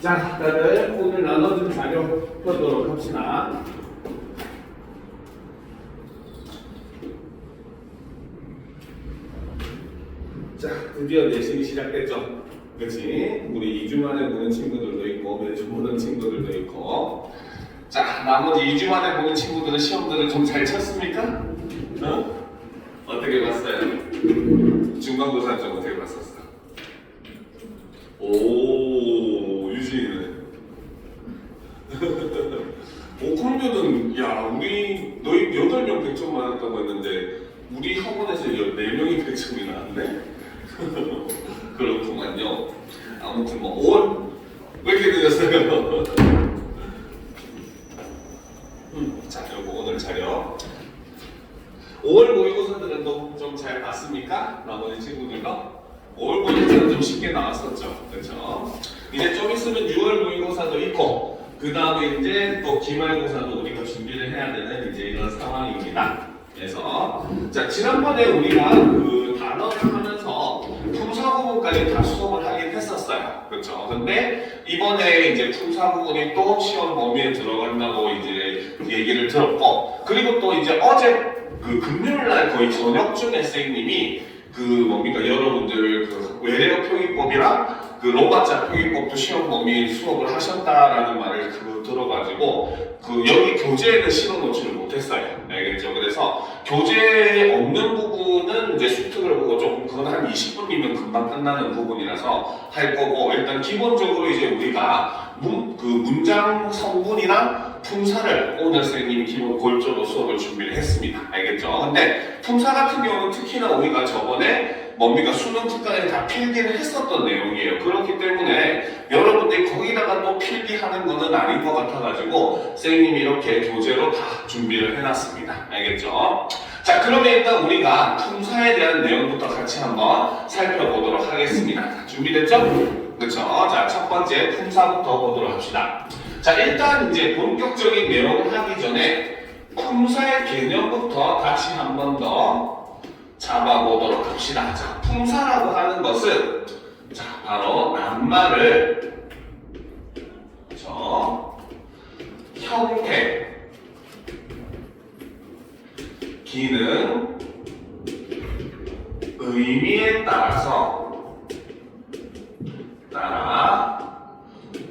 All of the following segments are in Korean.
자, 다들 오늘 나눠준 자료 펴도록 합시다. 자, 드디어 내신이 시작됐죠? 그치? 우리 2주 만에 보는 친구들도 있고, 매주 보는 친구들도 있고. 자, 나머지 2주 만에 보는 친구들은 시험들을 좀 잘 쳤습니까? 어? 어떻게 봤어요? 중간고사 좀 어떻게 봤었어? 오, 유진이는? 오, 그러면은, 야, 너희 8명 100점 맞았다고 했는데, 우리 학원에서 4명이 100점이 나왔네? 그렇구만요. 아무튼 뭐, 5월? 왜 이렇게 늦었어요? 자, 그리고 오늘 자료. 5월 모의고사들은 좀 잘 봤습니까? 나머지 친구들도? 5월 모의고사는 좀 쉽게 나왔었죠. 그렇죠? 이제 좀 있으면 6월 모의고사도 있고, 그 다음에 이제 또 기말고사도 우리가 준비를 해야 되는 이제 이런 상황입니다. 그래서 자, 지난번에 우리가 그 단어를 하면서 품사 부분까지 다 수업을 하긴 했었어요. 그렇죠? 근데 이번에 이제 품사 부분이 또 시험 범위에 들어간다고 이제 얘기를 들었고, 그리고 또 이제 어제 그 금요일날 거의 저녁쯤에 선생님이 그 뭡니까 여러분들 그 외래어 표기법이랑 그 로마자 표기법도 시험 범위 수업을 하셨다라는 말을 들어가지고 그 여기 교재에는 실어놓지를 못했어요. 알겠죠? 그래서 교재에 없는 부분은 이제 수특을 보고 조금 그건 한 20분이면 금방 끝나는 부분이라서 할 거고, 일단 기본적으로 이제 우리가 그 문장 성분이랑 품사를 오늘 선생님이 기본 골조로 수업을 준비를 했습니다. 알겠죠? 근데 품사 같은 경우는 특히나 우리가 저번에 뭡니까 수능 특강에 다 필기를 했었던 내용이에요. 그렇기 때문에 여러분들이 거기다가 또 필기하는 거는 아닌 것 같아가지고 선생님이 이렇게 교재로 다 준비를 해놨습니다. 알겠죠? 자, 그러면 일단 우리가 품사에 대한 내용부터 같이 한번 살펴보도록 하겠습니다. 준비됐죠? 그렇죠? 자, 첫 번째 품사부터 보도록 합시다. 자, 일단 이제 본격적인 내용을 하기 전에 품사의 개념부터 다시 한 번 더 잡아보도록 합시다. 자, 품사라고 하는 것은 자, 바로 낱말을 형태, 기능, 의미에 따라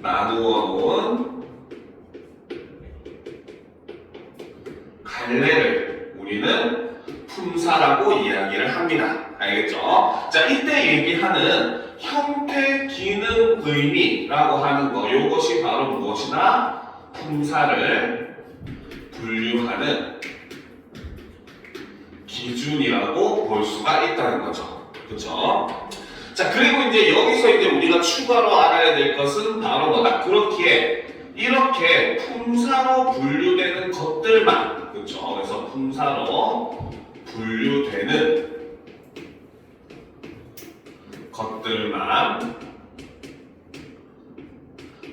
나누어 놓은 갈래를 우리는 품사라고 이야기를 합니다. 알겠죠? 자, 이때 얘기하는 형태, 기능, 의미라고 하는 거, 이것이 바로 무엇이나 품사를 분류하는 기준이라고 볼 수가 있다는 거죠. 그렇죠? 자, 그리고 이제 여기서 이제 우리가 추가로 알아야 될 것은 바로 뭐다? 그렇기에 이렇게 품사로 분류되는 것들만, 그렇죠? 그래서 품사로 분류되는 것들만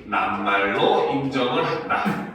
낱말로 인정을 한다.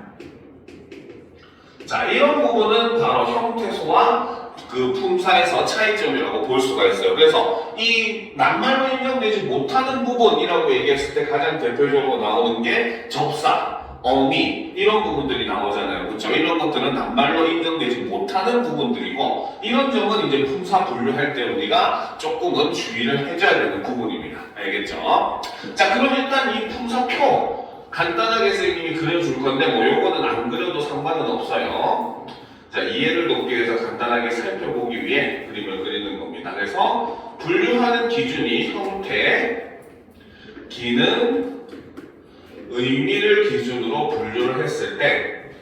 자, 이런 부분은 바로 형태소와 그 품사에서 차이점이라고 볼 수가 있어요. 그래서 이 낱말로 인정되지 못하는 부분이라고 얘기했을 때 가장 대표적으로 나오는 게 접사, 어미 이런 부분들이 나오잖아요. 그렇죠? 이런 것들은 낱말로 인정되지 못하는 부분들이고, 이런 점은 이제 품사 분류할 때 우리가 조금은 주의를 해줘야 되는 부분입니다. 알겠죠? 자, 그럼 일단 이 품사표 간단하게 선생님이 그려줄 건데 뭐 요거는 안 그려도 상관은 없어요. 자, 이해를 돕기 위해서 간단하게 살펴보기 위해 그림을 그리는 겁니다. 그래서 분류하는 기준이 형태, 기능, 의미를 기준으로 분류를 했을 때,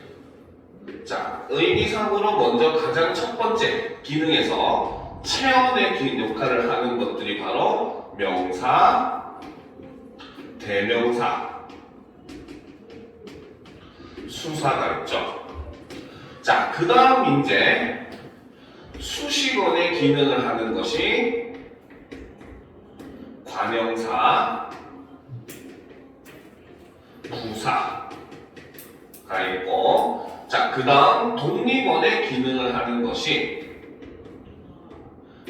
자, 의미상으로 먼저 가장 첫 번째 기능에서 체언의 역할을 하는 것들이 바로 명사, 대명사, 수사가 있죠. 자, 그 다음 이제 수식어의 기능을 하는 것이 관형사, 부사가 있고, 자, 그 다음 독립어의 기능을 하는 것이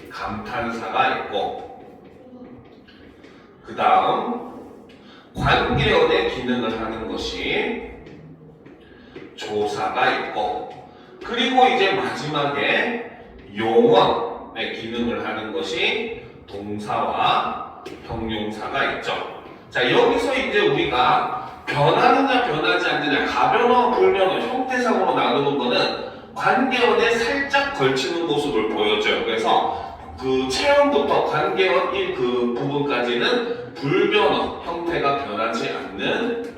감탄사가 있고, 그 다음 관계어의 기능을 하는 것이 조사가 있고, 그리고 이제 마지막에 용언의 기능을 하는 것이 동사와 형용사가 있죠. 자, 여기서 이제 우리가 변하느냐 변하지 않느냐, 가변어, 불변어, 형태상으로 나누는 거는 관계어에 살짝 걸치는 모습을 보여줘요. 그래서 그 체험부터 관계어 그 부분까지는 불변어, 형태가 변하지 않는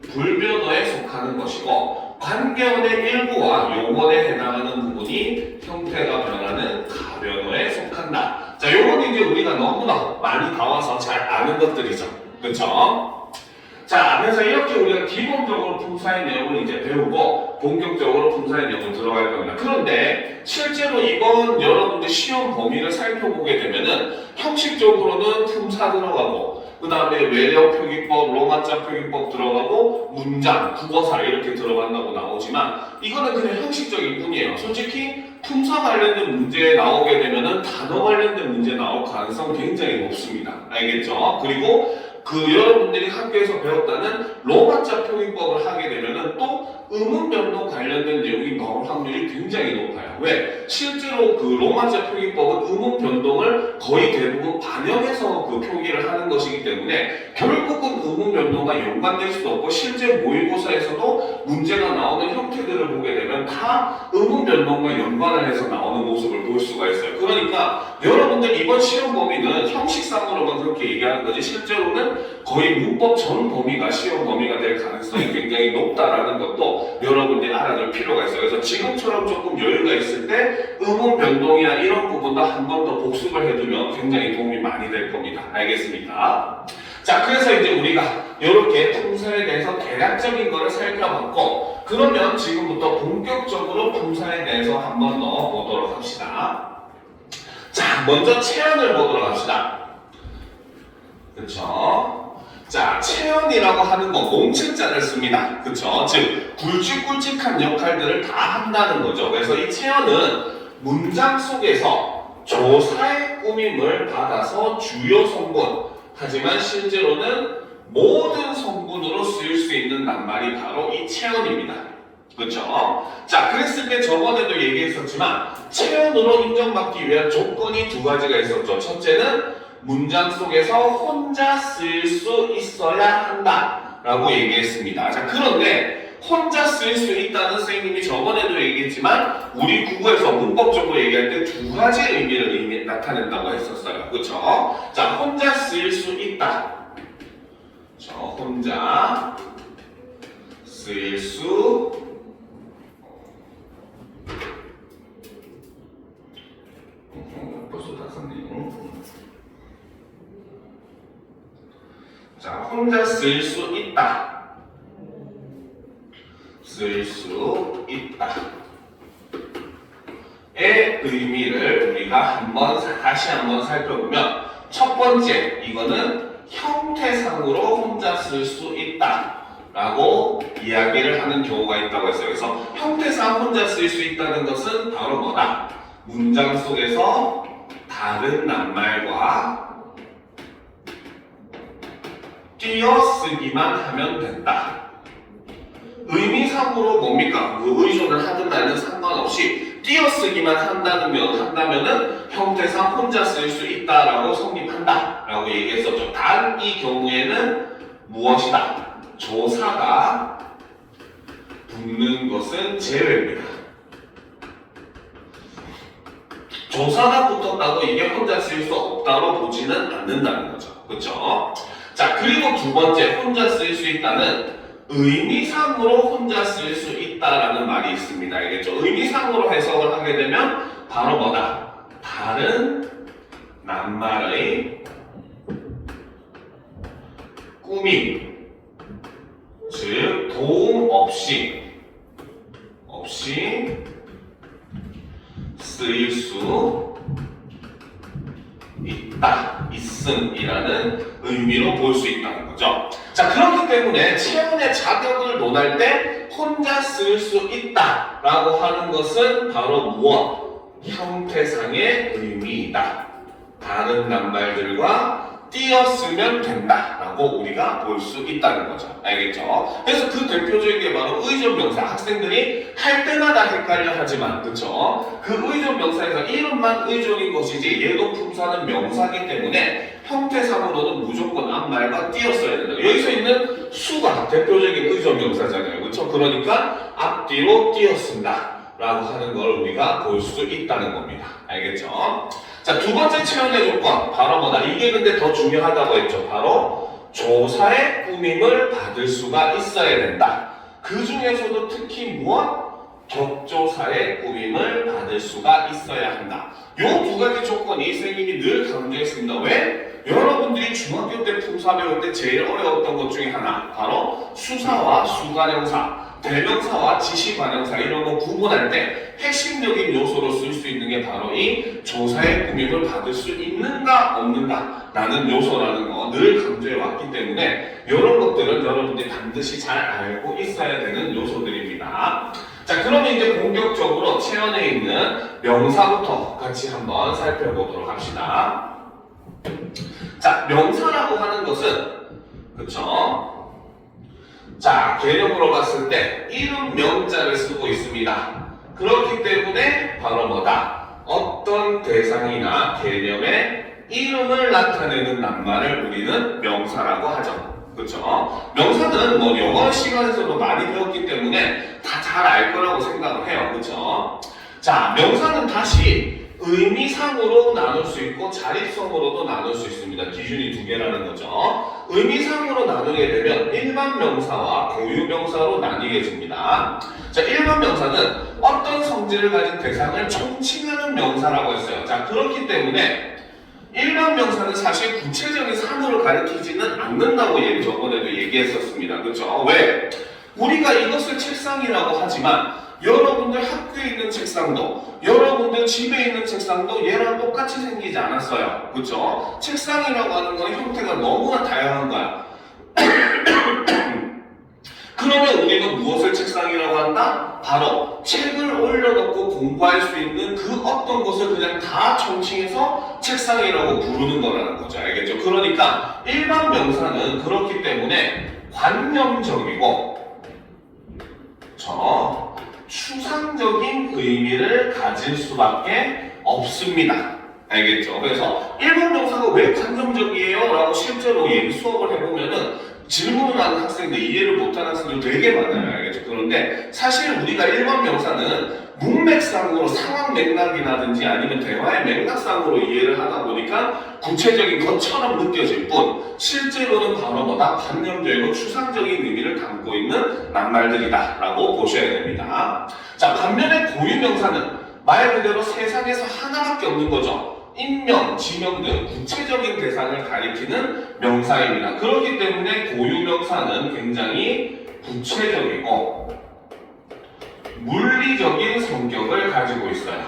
불변어에 속하는 것이고, 관계어의 일부와 용언에 해당하는 부분이 형태가 변하는 가변어에 속한다. 자, 요건 이제 우리가 너무나 많이 나와서 잘 아는 것들이죠. 그렇죠? 자, 그래서 이렇게 우리가 기본적으로 품사의 내용을 이제 배우고 본격적으로 품사의 내용을 들어갈 겁니다. 그런데 실제로 이번 여러분들 시험 범위를 살펴보게 되면은 형식적으로는 품사 들어가고, 그 다음에 외래어 표기법, 로마자 표기법 들어가고, 문장, 국어사 이렇게 들어간다고 나오지만 이거는 그냥 형식적일 뿐이에요. 솔직히 품사 관련된 문제에 나오게 되면은 단어 관련된 문제 나올 가능성 굉장히 높습니다. 알겠죠? 그리고 그 여러분들이 학교에서 배웠다는 로마자 표기법을 하게 되면은 또 음운 변동 관련된 내용이 나올 확률이 굉장히 높아요. 왜? 실제로 그 로마자 표기법은 음운 변동을 거의 대부분 반영해서 그 표기를 하는 것이기 때문에 결국은 음운 변동과 연관될 수도 없고, 실제 모의고사에서도 문제가 나오는 형태들을 보게 되면 다 음운 변동과 연관을 해서 나오는 모습을 볼 수가 있어요. 그러니까 여러분들 이번 시험 범위는 형식상으로만 그렇게 얘기하는 거지, 실제로는 거의 문법 전 범위가 시험 범위가 될 가능성이 굉장히 높다라는 것도 여러분들이 알아둘 필요가 있어요. 그래서 지금처럼 조금 여유가 있을 때 음운 변동이나 이런 부분도 한 번 더 복습을 해두면 굉장히 도움이 많이 될 겁니다. 알겠습니까? 자, 그래서 이제 우리가 이렇게 품사에 대해서 대략적인 거를 살펴봤고, 그러면 지금부터 본격적으로 품사에 대해서 한 번 더 보도록 합시다. 자, 먼저 체언을 보도록 합시다. 그쵸? 자, 체언이라고 하는 건 몽칭자를 씁니다. 그쵸? 즉, 굵직굵직한 역할들을 다 한다는 거죠. 그래서 이 체언은 문장 속에서 조사의 꾸밈을 받아서 주요 성분, 하지만 실제로는 모든 성분으로 쓰일 수 있는 낱말이 바로 이 체언입니다. 그렇죠? 자, 그랬을 때 저번에도 얘기했었지만 체언으로 인정받기 위한 조건이 두 가지가 있었죠. 첫째는 문장 속에서 혼자 쓸 수 있어야 한다 라고 얘기했습니다. 자, 그런데 혼자 쓸 수 있다는 선생님이 저번에도 얘기했지만 우리 국어에서 문법적으로 얘기할 때 두 가지 의미를 나타낸다고 했었어요. 그렇죠? 자, 혼자 쓸 수 있다. 혼자 쓸 수 벌써 다 썼네요. 자, 혼자 쓸 수 있다. 쓸 수 있다. 의 의미를 우리가 다시 한번 살펴보면, 첫 번째, 이거는 형태상으로 혼자 쓸 수 있다 라고 이야기를 하는 경우가 있다고 했어요. 그래서 형태상 혼자 쓸 수 있다는 것은 바로 뭐다? 문장 속에서 다른 낱말과 띄어쓰기만 하면 된다. 의미상으로 뭡니까? 그 의존을 하든 말든 상관없이 띄어쓰기만 한다면은 형태상 혼자 쓸 수 있다라고 성립한다 라고 얘기했었죠. 단 이 경우에는 무엇이다? 조사가 붙는 것은 제외입니다. 조사가 붙었다고 이게 혼자 쓸 수 없다로 보지는 않는다는 거죠. 그렇죠? 자, 그리고 두 번째, 혼자 쓸 수 있다는 의미상으로 혼자 쓸 수 있다라는 말이 있습니다. 알겠죠? 의미상으로 해석을 하게 되면 바로 뭐다? 다른 낱말의 꾸밈, 즉 도움 없이 쓰일 수 있다, 있음이라는 의미로 볼 수 있다는 거죠. 자, 그렇기 때문에 체온의 자격을 논할 때 혼자 쓸 수 있다 라고 하는 것은 바로 무엇? 형태상의 의미이다. 다른 낱말들과 띄었으면 된다라고 우리가 볼 수 있다는 거죠. 알겠죠? 그래서 그 대표적인 게 바로 의존 명사. 학생들이 할 때마다 헷갈려 하지만, 그쵸? 그 의존 명사에서 이름만 의존인 것이지 얘도 품사는 명사이기 때문에 형태상으로는 무조건 앞말과 띄었어야 된다. 여기서 있는 수가 대표적인 의존 명사잖아요. 그쵸? 그러니까 앞뒤로 띄었습니다 라고 하는 걸 우리가 볼 수 있다는 겁니다. 알겠죠? 자, 두 번째 체험의 조건, 바로 뭐다? 이게 근데 더 중요하다고 했죠. 바로 조사의 꾸밈을 받을 수가 있어야 된다. 그 중에서도 특히 무엇? 격조사의 꾸밈을 받을 수가 있어야 한다. 요 두 가지 조건이 선생님이 늘 강조했습니다. 왜? 여러분들이 중학교 때 품사 배울 때 제일 어려웠던 것 중에 하나, 바로 수사와 수관형사, 대명사와 지시관형사 이런 거 구분할 때 핵심적인 요소로 쓸 수 있는 게 바로 이 조사의 꾸밈을 받을 수 있는가 없는가 라는 요소라는 거 늘 강조해 왔기 때문에 이런 것들은 여러분들이 반드시 잘 알고 있어야 되는 요소들입니다. 자, 그러면 이제 본격적으로 체언에 있는 명사부터 같이 한번 살펴보도록 합시다. 자, 명사라고 하는 것은, 그쵸? 자, 개념으로 봤을 때 이름 명자를 쓰고 있습니다. 그렇기 때문에 바로 뭐다? 어떤 대상이나 개념의 이름을 나타내는 낱말을 우리는 명사라고 하죠. 그쵸? 명사는 뭐 영어 시간에서도 많이 배웠기 때문에 다 잘 알 거라고 생각을 해요. 그쵸? 자, 명사는 다시 의미상으로 나눌 수 있고 자립성으로도 나눌 수 있습니다. 기준이 두 개라는 거죠. 의미상으로 나누게 되면 일반 명사와 고유 명사로 나뉘게 됩니다. 자, 일반 명사는 어떤 성질을 가진 대상을 총칭하는 명사라고 했어요. 자, 그렇기 때문에 일반 명사는 사실 구체적인 사물을 가리키지는 않는다고 저번에도 얘기했었습니다. 그렇죠? 왜? 우리가 이것을 책상이라고 하지만 여러분들 학교에 있는 책상도 여러분들 집에 있는 책상도 얘랑 똑같이 생기지 않았어요. 그렇죠? 책상이라고 하는 건 형태가 너무나 다양한 거야. 그러면 우리는 무엇을 책상이라고 한다? 바로 책을 올려놓고 공부할 수 있는 그 어떤 것을 그냥 다 총칭해서 책상이라고 부르는 거라는 거죠. 알겠죠? 그러니까 일반 명사는 그렇기 때문에 관념적이고 추상적인 의미를 가질 수밖에 없습니다. 알겠죠? 그래서 일반 명사가 왜 관념적이에요? 라고 실제로 수업을 해보면은 질문을 하는 학생들, 이해를 못하는 학생들 되게 많아요. 알겠죠? 그런데 사실 우리가 일반 명사는 문맥상으로 상황 맥락이라든지 아니면 대화의 맥락상으로 이해를 하다 보니까 구체적인 것처럼 느껴질 뿐 실제로는 바로 뭐다? 관념적이고 추상적인 의미를 담고 있는 낱말들이다 라고 보셔야 됩니다. 자, 반면에 고유명사는 말 그대로 세상에서 하나밖에 없는 거죠. 인명, 지명 등 구체적인 대상을 가리키는 명사입니다. 그렇기 때문에 고유명사는 굉장히 구체적이고 물리적인 성격을 가지고 있어요.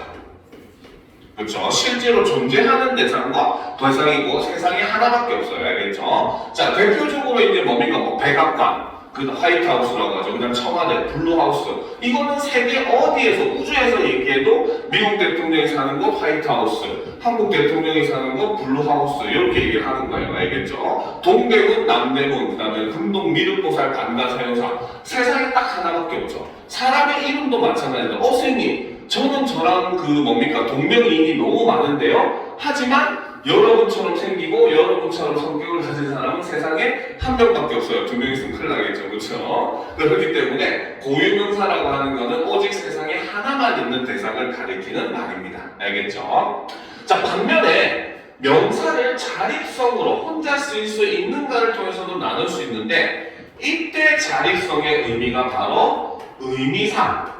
그렇죠? 실제로 존재하는 대상과 대상이고 세상에 하나밖에 없어요. 알겠죠? 자, 대표적으로 이제 뭡니까? 뭐 백악관, 그 화이트하우스라고 하죠. 그다음 청와대, 블루하우스. 이거는 세계 어디에서 우주에서 얘기해도 미국 대통령이 사는 곳 화이트하우스, 한국 대통령이 사는 곳 블루하우스 이렇게 얘기를 하는 거예요. 알겠죠? 동대문, 남대문, 그다음에 금동, 미륵보살, 반가사용사. 세상에 딱 하나밖에 없죠. 사람의 이름도 마찬가지다. 선생님, 저는 저랑 동명이인이 너무 많은데요. 하지만 여러분처럼 생기고 여러분처럼 성격을 가진 사람은 세상에 한 명밖에 없어요. 두 명 있으면 큰일 나겠죠. 그렇죠? 그렇기 때문에 고유명사라고 하는 것은 오직 세상에 하나만 있는 대상을 가리키는 말입니다. 알겠죠? 자, 반면에 명사를 자립성으로 혼자 쓸 수 있는가를 통해서도 나눌 수 있는데 이때 자립성의 의미가 바로 의미상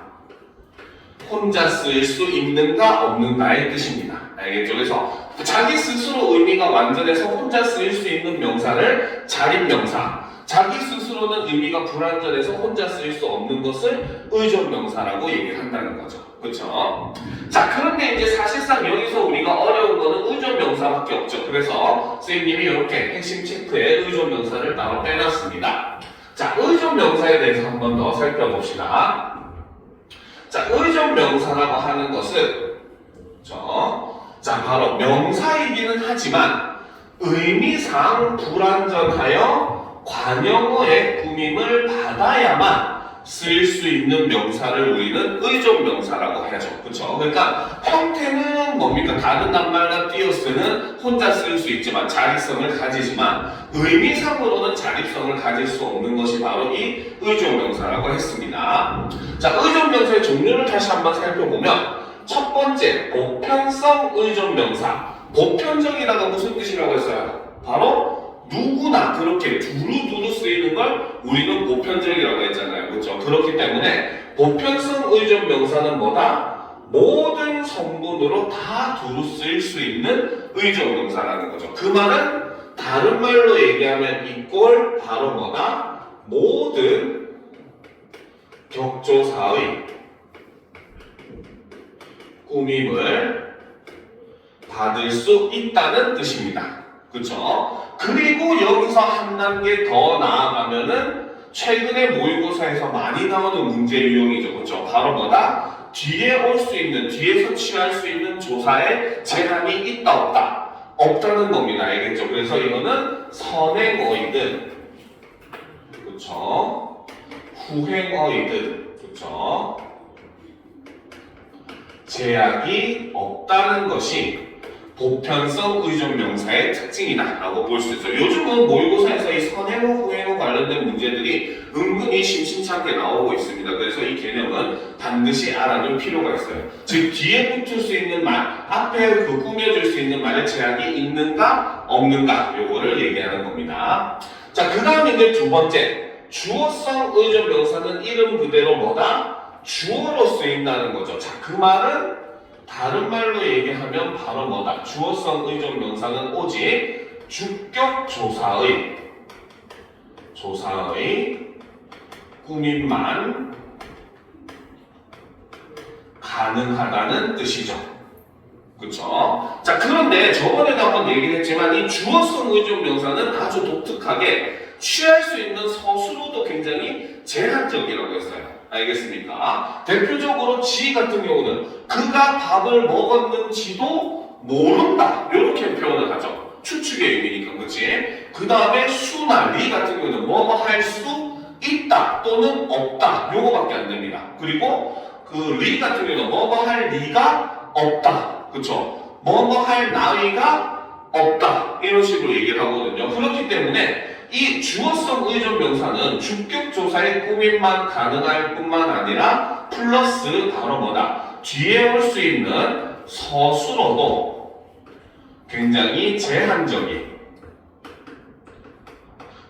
혼자 쓸 수 있는가 없는가의 뜻입니다. 알겠죠? 그래서 자기 스스로 의미가 완전해서 혼자 쓰일 수 있는 명사를 자립명사, 자기 스스로는 의미가 불완전해서 혼자 쓰일 수 없는 것을 의존명사라고 얘기를 한다는 거죠. 그렇죠? 자, 그런데 이제 사실상 여기서 우리가 어려운 거는 의존명사밖에 없죠. 그래서 선생님이 이렇게 핵심 체크에 의존명사를 따로 빼놨습니다. 자, 의존명사에 대해서 한 번 더 살펴봅시다. 자, 의존명사라고 하는 것은 바로 명사이기는 하지만 의미상 불완전하여 관용어의 꾸밈을 받아야만 쓸 수 있는 명사를 우리는 의존명사라고 하죠. 그렇죠? 그러니까 형태는 뭡니까? 다른 낱말과 띄어쓰는 혼자 쓸 수 있지만 자립성을 가지지만 의미상으로는 자립성을 가질 수 없는 것이 바로 이 의존명사라고 했습니다. 자, 의존명사의 종류를 다시 한번 살펴보면 첫 번째, 보편성 의존명사. 보편적이라가 무슨 뜻이라고 했어요? 바로 누구나 그렇게 두루두루 쓰이는 걸 우리는 보편적이라고 했잖아요. 그렇죠? 그렇기 때문에 보편성 의존 명사는 뭐다? 모든 성분으로 다 두루 쓰일 수 있는 의존 명사라는 거죠. 그 말은 다른 말로 얘기하면 이 꼴 바로 뭐다? 모든 격조사의 꾸밈을 받을 수 있다는 뜻입니다. 그렇죠? 그리고 여기서 한 단계 더 나아가면은 최근에 모의고사에서 많이 나오는 문제 유형이죠. 그렇죠? 바로 뭐다? 뒤에 올 수 있는, 뒤에서 취할 수 있는 조사에 제한이 있다 없다? 없다는 겁니다. 알겠죠? 그래서 이거는 선행어이든 그렇죠? 후행어이든 그렇죠? 제약이 없다는 것이 보편성 의존 명사의 특징이다 라고 볼 수 있어요. 요즘은 모의고사에서 이 선행어, 후행어 관련된 문제들이 은근히 심심찮게 나오고 있습니다. 그래서 이 개념은 반드시 알아둘 필요가 있어요. 즉 뒤에 붙을 수 있는 말, 앞에 그 꾸며줄 수 있는 말에 제약이 있는가 없는가 요거를 얘기하는 겁니다. 자, 그 다음 이제 두 번째, 주어성 의존 명사는 이름 그대로 뭐다? 주어로 쓰인다는 거죠. 자, 그 말은 다른 말로 얘기하면 바로 뭐다? 주어성 의존 명사는 오직 주격 조사의 꾸밈만 가능하다는 뜻이죠. 그쵸? 자, 그런데 저번에도 한번 얘기를 했지만 이 주어성 의존 명사는 아주 독특하게 취할 수 있는 서술어도 굉장히 제한적이라고 했어요. 알겠습니까? 대표적으로 지 같은 경우는 그가 밥을 먹었는지도 모른다 이렇게 표현을 하죠. 추측의 의미니까. 그치? 그 다음에 수나 리 같은 경우는 뭐뭐 할 수 있다 또는 없다 요거밖에 안 됩니다. 그리고 그 리 같은 경우는 뭐뭐 할 리가 없다. 그쵸? 뭐뭐 할 나위가 없다 이런 식으로 얘기를 하거든요. 그렇기 때문에 이 주어성 의존 명사는 주격 조사의 꾸밈만 가능할 뿐만 아니라 플러스 바로 뭐다? 뒤에 올 수 있는 서술어도 굉장히 제한적인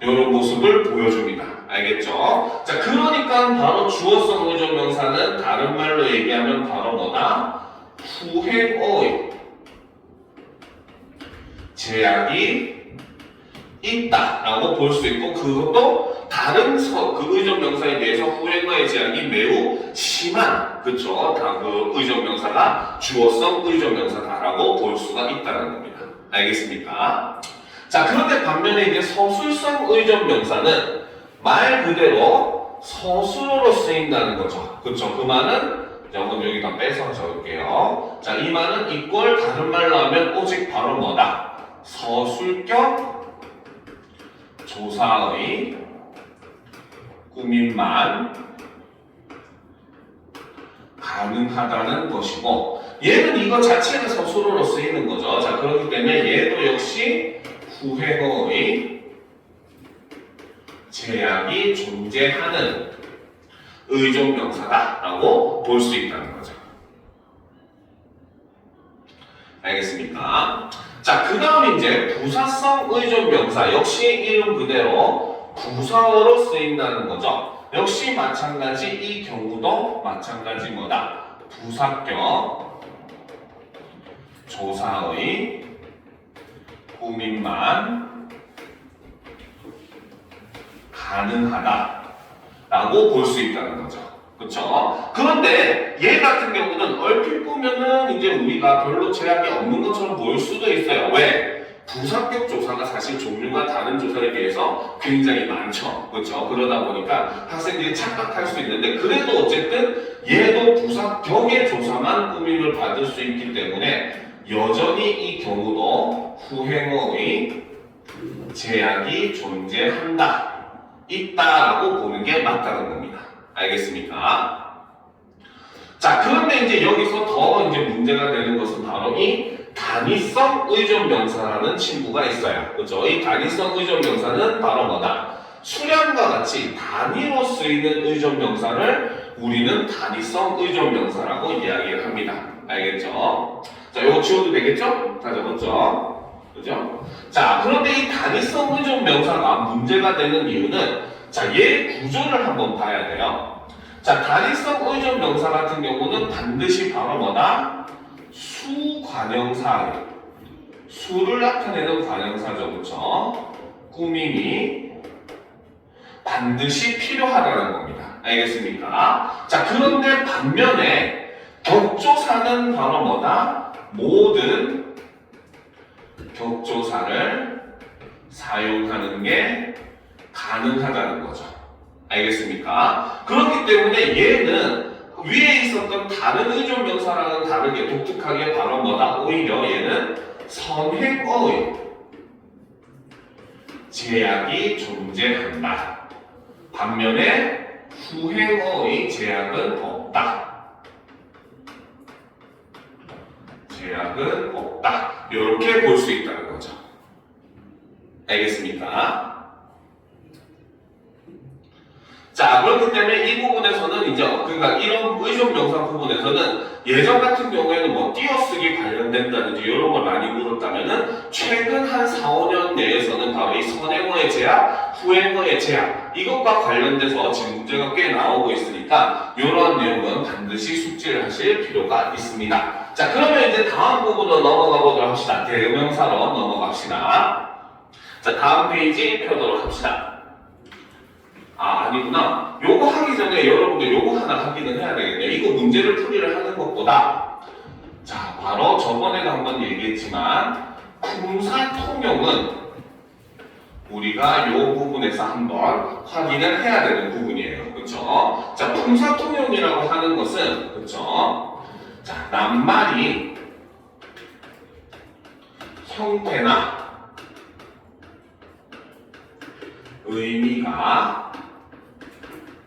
이런 모습을 보여줍니다. 알겠죠? 자, 그러니까 바로 주어성 의존 명사는 다른 말로 얘기하면 바로 뭐다? 후행어의 제약이 있다라고 볼 수 있고 그것도 다른 그 의존 명사에 비해서 후행어의 제약이 매우 심한 그쵸? 다 그 의존 명사가 주어성 의존 명사다라고 볼 수가 있다는 겁니다. 알겠습니까? 자, 그런데 반면에 이제 서술성 의존 명사는 말 그대로 서술어로 쓰인다는 거죠. 그쵸? 그 말은 한번 여기다 빼서 적을게요. 자, 이 말은 이꼴 다른 말로 하면 오직 바로 뭐다? 서술격 조사의 꾸밈만 가능하다는 것이고 얘는 이거 자체가 서술어로 쓰이는 거죠. 자, 그렇기 때문에 얘도 역시 후행어의 제약이 존재하는 의존 명사다라고 볼 수 있다는 거죠. 알겠습니까? 자, 그 다음 이제 부사성 의존 명사 역시 이름 그대로 부사어로 쓰인다는 거죠. 역시 마찬가지 이 경우도 마찬가지 뭐다? 부사격 조사의 꾸밈만 가능하다라고 볼 수 있다는 거죠. 그렇죠? 그런데 얘 같은 경우는 얼핏 보면은 이제 우리가 별로 제약이 없는 것처럼 보일 수도 있어요. 왜? 부사격 조사가 사실 종류가 다른 조사에 비해서 굉장히 많죠. 그렇죠? 그러다 보니까 학생들이 착각할 수 있는데 그래도 어쨌든 얘도 부사격의 조사만 꾸밈을 받을 수 있기 때문에 여전히 이 경우도 후행어의 제약이 존재한다, 있다라고 보는 게 맞다는 겁니다. 알겠습니까? 자, 그런데 이제 여기서 더 이제 문제가 되는 것은 바로 이 단위성 의존 명사라는 친구가 있어요. 그렇죠? 이 단위성 의존 명사는 바로 뭐다? 수량과 같이 단위로 쓰이는 의존 명사를 우리는 단위성 의존 명사라고 이야기를 합니다. 알겠죠? 자, 이거 지워도 되겠죠? 다 적었죠? 그죠? 자, 그런데 이 단위성 의존 명사가 문제가 되는 이유는 자, 얘 구조를 한번 봐야 돼요. 자, 단위성 의존 명사 같은 경우는 반드시 바로 뭐다? 수관형사, 수를 나타내는 관형사죠. 그렇죠? 꾸밈이 반드시 필요하다는 겁니다. 알겠습니까? 자, 그런데 반면에 격조사는 바로 뭐다? 모든 격조사를 사용하는 게 가능하다는 거죠. 알겠습니까? 그렇기 때문에 얘는 위에 있었던 다른 의존 명사랑은 다르게 독특하게 바로 뭐다? 오히려 얘는 선행어의 제약이 존재한다. 반면에 후행어의 제약은 없다. 제약은 없다. 이렇게 볼 수 있다는 거죠. 알겠습니까? 자, 그렇기 때문에 이 부분에서는 이제 그러니까 이런 의존 명사 부분에서는 예전 같은 경우에는 뭐 띄어쓰기 관련된다든지 이런 걸 많이 물었다면은 최근 한 4, 5년 내에서는 바로 이 선행어의 제약, 후행어의 제약 이것과 관련돼서 지금 문제가 꽤 나오고 있으니까 이러한 내용은 반드시 숙지를 하실 필요가 있습니다. 자, 그러면 이제 다음 부분으로 넘어가 보도록 합시다. 대명사로 넘어갑시다. 자, 다음 페이지 펴도록 합시다. 아니구나. 요거 하기 전에 여러분들 요거 하나 확인을 해야 되겠네요. 이거 문제를 풀이를 하는 것보다 자, 바로 저번에도 한번 얘기했지만 품사통용은 우리가 요 부분에서 한번 확인을 해야 되는 부분이에요. 그렇죠? 자, 품사통용이라고 하는 것은 그렇죠? 자, 낱말이 형태나 의미가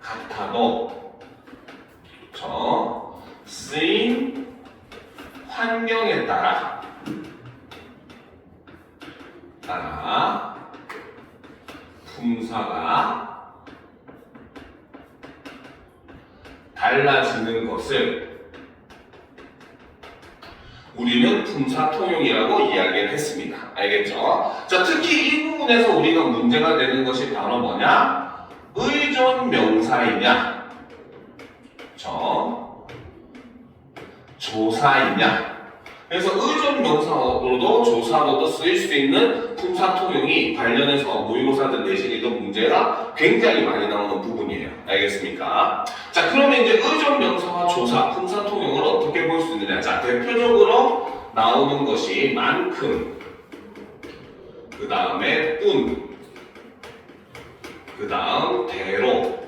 같아도 쓰인 환경에 따라 품사가 달라지는 것을 우리는 품사통용이라고 이야기를 했습니다. 알겠죠? 자, 특히 이 부분에서 우리가 문제가 되는 것이 바로 뭐냐? 의존 명사이냐, 조사이냐. 그래서 의존 명사로도 조사로도 쓰일 수 있는 품사통용이 관련해서 모의고사들 내신이던 문제가 굉장히 많이 나오는 부분이에요. 알겠습니까? 자, 그러면 이제 의존 명사와 조사, 품사통용을 어떻게 볼 수 있느냐? 자, 대표적으로 나오는 것이 만큼, 그 다음에 뿐, 그 다음 대로.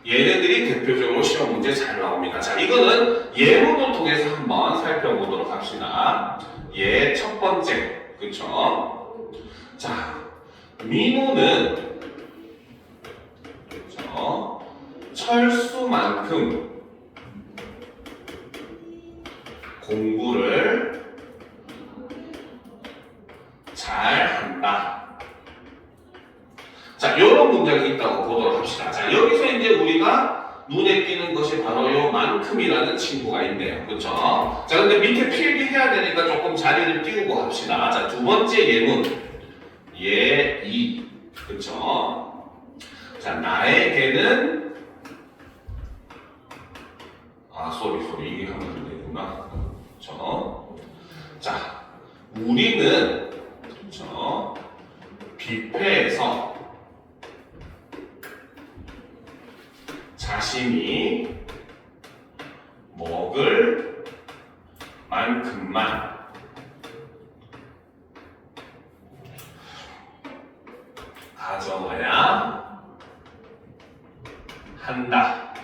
얘네들이 대표적으로 시험 문제 잘 나옵니다. 자, 이거는 예문을 통해서 한번 살펴보도록 합시다. 예, 첫 번째, 그쵸? 자, 민호는 그쵸? 철수만큼 공부를 잘한다. 자, 이런 문장이 있다고 보도록 합시다. 자, 여기서 이제 우리가 눈에 띄는 것이 바로 요 만큼이라는 친구가 있네요. 그렇죠? 자, 근데 밑에 필기해야 되니까 조금 자리를 띄우고 합시다. 자, 두 번째 예문. 이. 그렇죠? 자, 나에게는 소리. 이게 하면 안 되구나. 그렇죠? 자, 우리는 그렇죠? 뷔페에서 자신이 먹을 만큼만 가져와야 한다.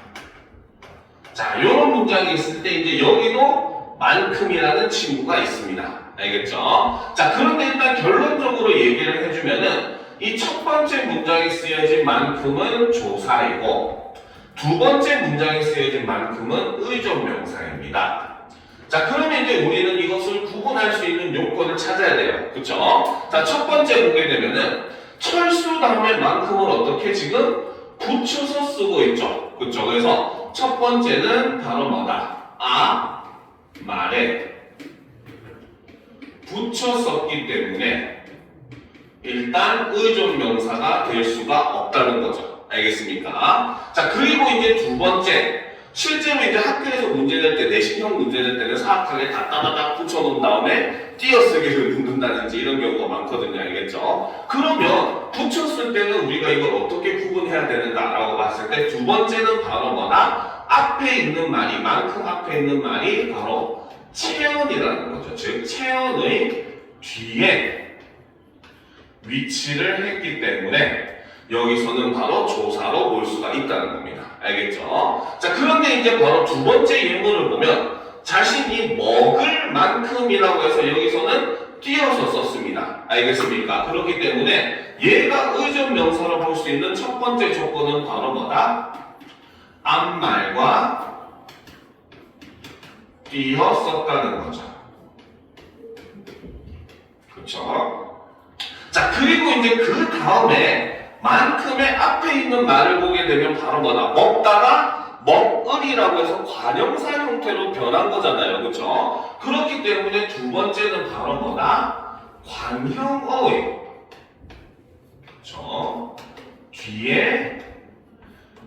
자, 이런 문장이 있을 때 이제 여기도 만큼이라는 친구가 있습니다. 알겠죠? 자, 그런데 일단 결론적으로 얘기를 해주면은 이 첫 번째 문장에 쓰여진 만큼은 조사이고 두 번째 문장에 쓰여진 만큼은 의존명사입니다. 자, 그러면 이제 우리는 이것을 구분할 수 있는 요건을 찾아야 돼요. 그쵸? 자, 첫 번째 보게 되면은 철수 다음에 만큼을 어떻게 지금 붙여서 쓰고 있죠. 그쵸? 그래서 첫 번째는 바로 뭐다? 말에 붙여 썼기 때문에 일단 의존명사가 될 수가 없다는 거죠. 알겠습니까? 자, 그리고 이제 두 번째, 실제로 이제 학교에서 문제 낼 때, 내신형 문제 낼 때는 사악하게 다다다닥 붙여놓은 다음에 띄어쓰기를 넣는다든지 이런 경우가 많거든요. 알겠죠? 그러면 붙였을 때는 우리가 이걸 어떻게 구분해야 되는가라고 봤을 때 두 번째는 바로 뭐다? 앞에 있는 말이, 만큼 앞에 있는 말이 바로 체언이라는 거죠. 즉, 체언의 뒤에 위치를 했기 때문에 여기서는 바로 조사로 볼 수가 있다는 겁니다. 알겠죠? 자, 그런데 이제 바로 두 번째 예문을 보면 자신이 먹을 만큼이라고 해서 여기서는 띄어서 썼습니다. 알겠습니까? 그렇기 때문에 얘가 의존명사로 볼 수 있는 첫 번째 조건은 바로 뭐다? 앞말과 띄어 썼다는 거죠. 그렇죠? 자, 그리고 이제 그 다음에 만큼의 앞에 있는 말을 보게 되면 바로 뭐다? 먹다가 먹으리라고 해서 관형사 형태로 변한 거잖아요. 그렇죠? 그렇기 때문에 두 번째는 바로 뭐다? 관형어의 그렇죠? 뒤에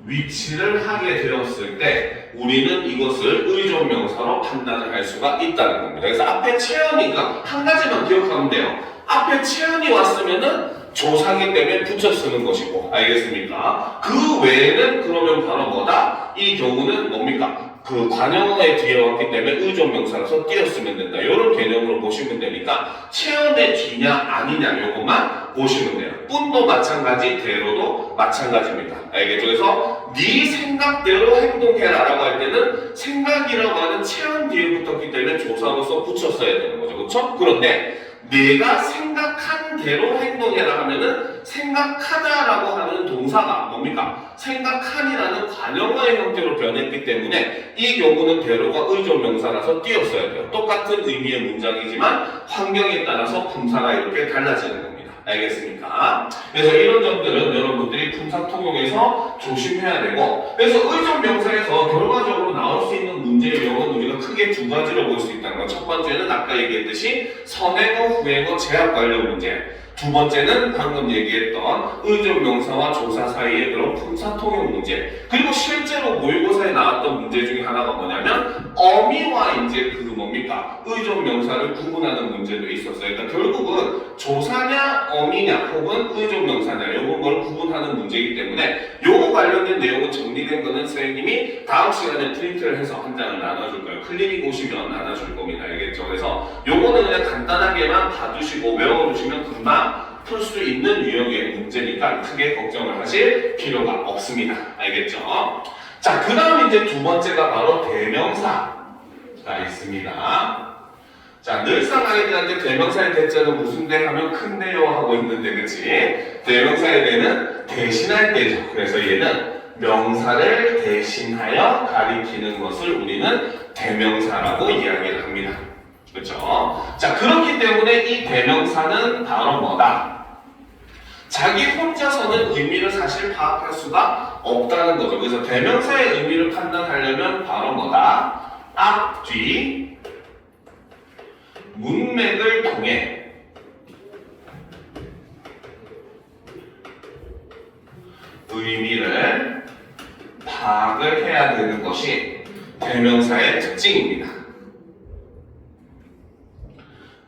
위치를 하게 되었을 때 우리는 이것을 의존명사로 판단을 할 수가 있다는 겁니다. 그래서 앞에 체언이니까 한 가지만 기억하면 돼요. 앞에 체언이 왔으면은 조사기 때문에 붙여 쓰는 것이고, 알겠습니까? 그 외에는 그러면 바로 뭐다? 이 경우는 뭡니까? 그 관형어의 뒤에 왔기 때문에 의존명사라서 띄었으면 된다. 이런 개념으로 보시면 되니까 체언의 뒤냐 아니냐 요것만 보시면 돼요. 뿐도 마찬가지, 대로도 마찬가지입니다. 알겠죠? 그래서 네 생각대로 행동해라 라고 할 때는 생각이라고 하는 체언 뒤에 붙었기 때문에 조사로서 붙였어야 되는 거죠. 그렇죠? 그런데 내가 생각한 대로 행동해라 하면은 생각하다라고 하는 동사가 뭡니까? 생각한이라는 관형어의 형태로 변했기 때문에 이 경우는 대로가 의존명사라서 띄었어야 돼요. 똑같은 의미의 문장이지만 환경에 따라서 품사가 이렇게 달라지는 겁니다. 알겠습니까? 그래서 이런 점들은 여러분들이 품사 통용에서 조심해야 되고, 그래서 의존명사에서 결과적으로 나올 수 있는 문제의 유형은 우리가 크게 두 가지로 볼 수 있다는 것. 첫 번째는 아까 얘기했듯이 선행어, 후행어, 제약 관련 문제. 두 번째는 방금 얘기했던 의존명사와 조사 사이의 그런 품사 통용 문제. 그리고 실제로 모의고사에 나왔던 문제 중에 하나가 뭐냐면 어미와 이제 그 뭡니까? 의존명사를 구분하는 문제도 있었어요. 그러니까 결국은 조사냐 어미냐 혹은 의존명사냐 이런 걸 구분하는 문제이기 때문에 요거 관련된 내용은 정리된 거는 선생님이 다음 시간에 프린트를 해서 한 장을 나눠줄 거예요. 클리닉 오시면 나눠줄 겁니다. 알겠죠? 그래서 요거는 그냥 간단하게만 봐두시고 외워두시면 금방 풀 수 있는 유형의 문제니까 크게 걱정을 하실 필요가 없습니다. 알겠죠? 자, 그 다음 이제 두 번째가 바로 대명사가 있습니다. 자, 늘상 아이들한테 대명사의 대자는 무슨 대 하면 큰데요 하고 있는데, 그치? 대명사의 대는 대신할 때죠. 그래서 얘는 명사를 대신하여 가리키는 것을 우리는 대명사라고 이야기를 합니다. 그렇죠? 자, 그렇기 때문에 이 대명사는 바로 뭐다? 자기 혼자서는 의미를 사실 파악할 수가 없다는 거죠. 그래서 대명사의 의미를 판단하려면 바로 뭐다? 앞, 뒤, 문맥을 통해 의미를 파악을 해야 되는 것이 대명사의 특징입니다.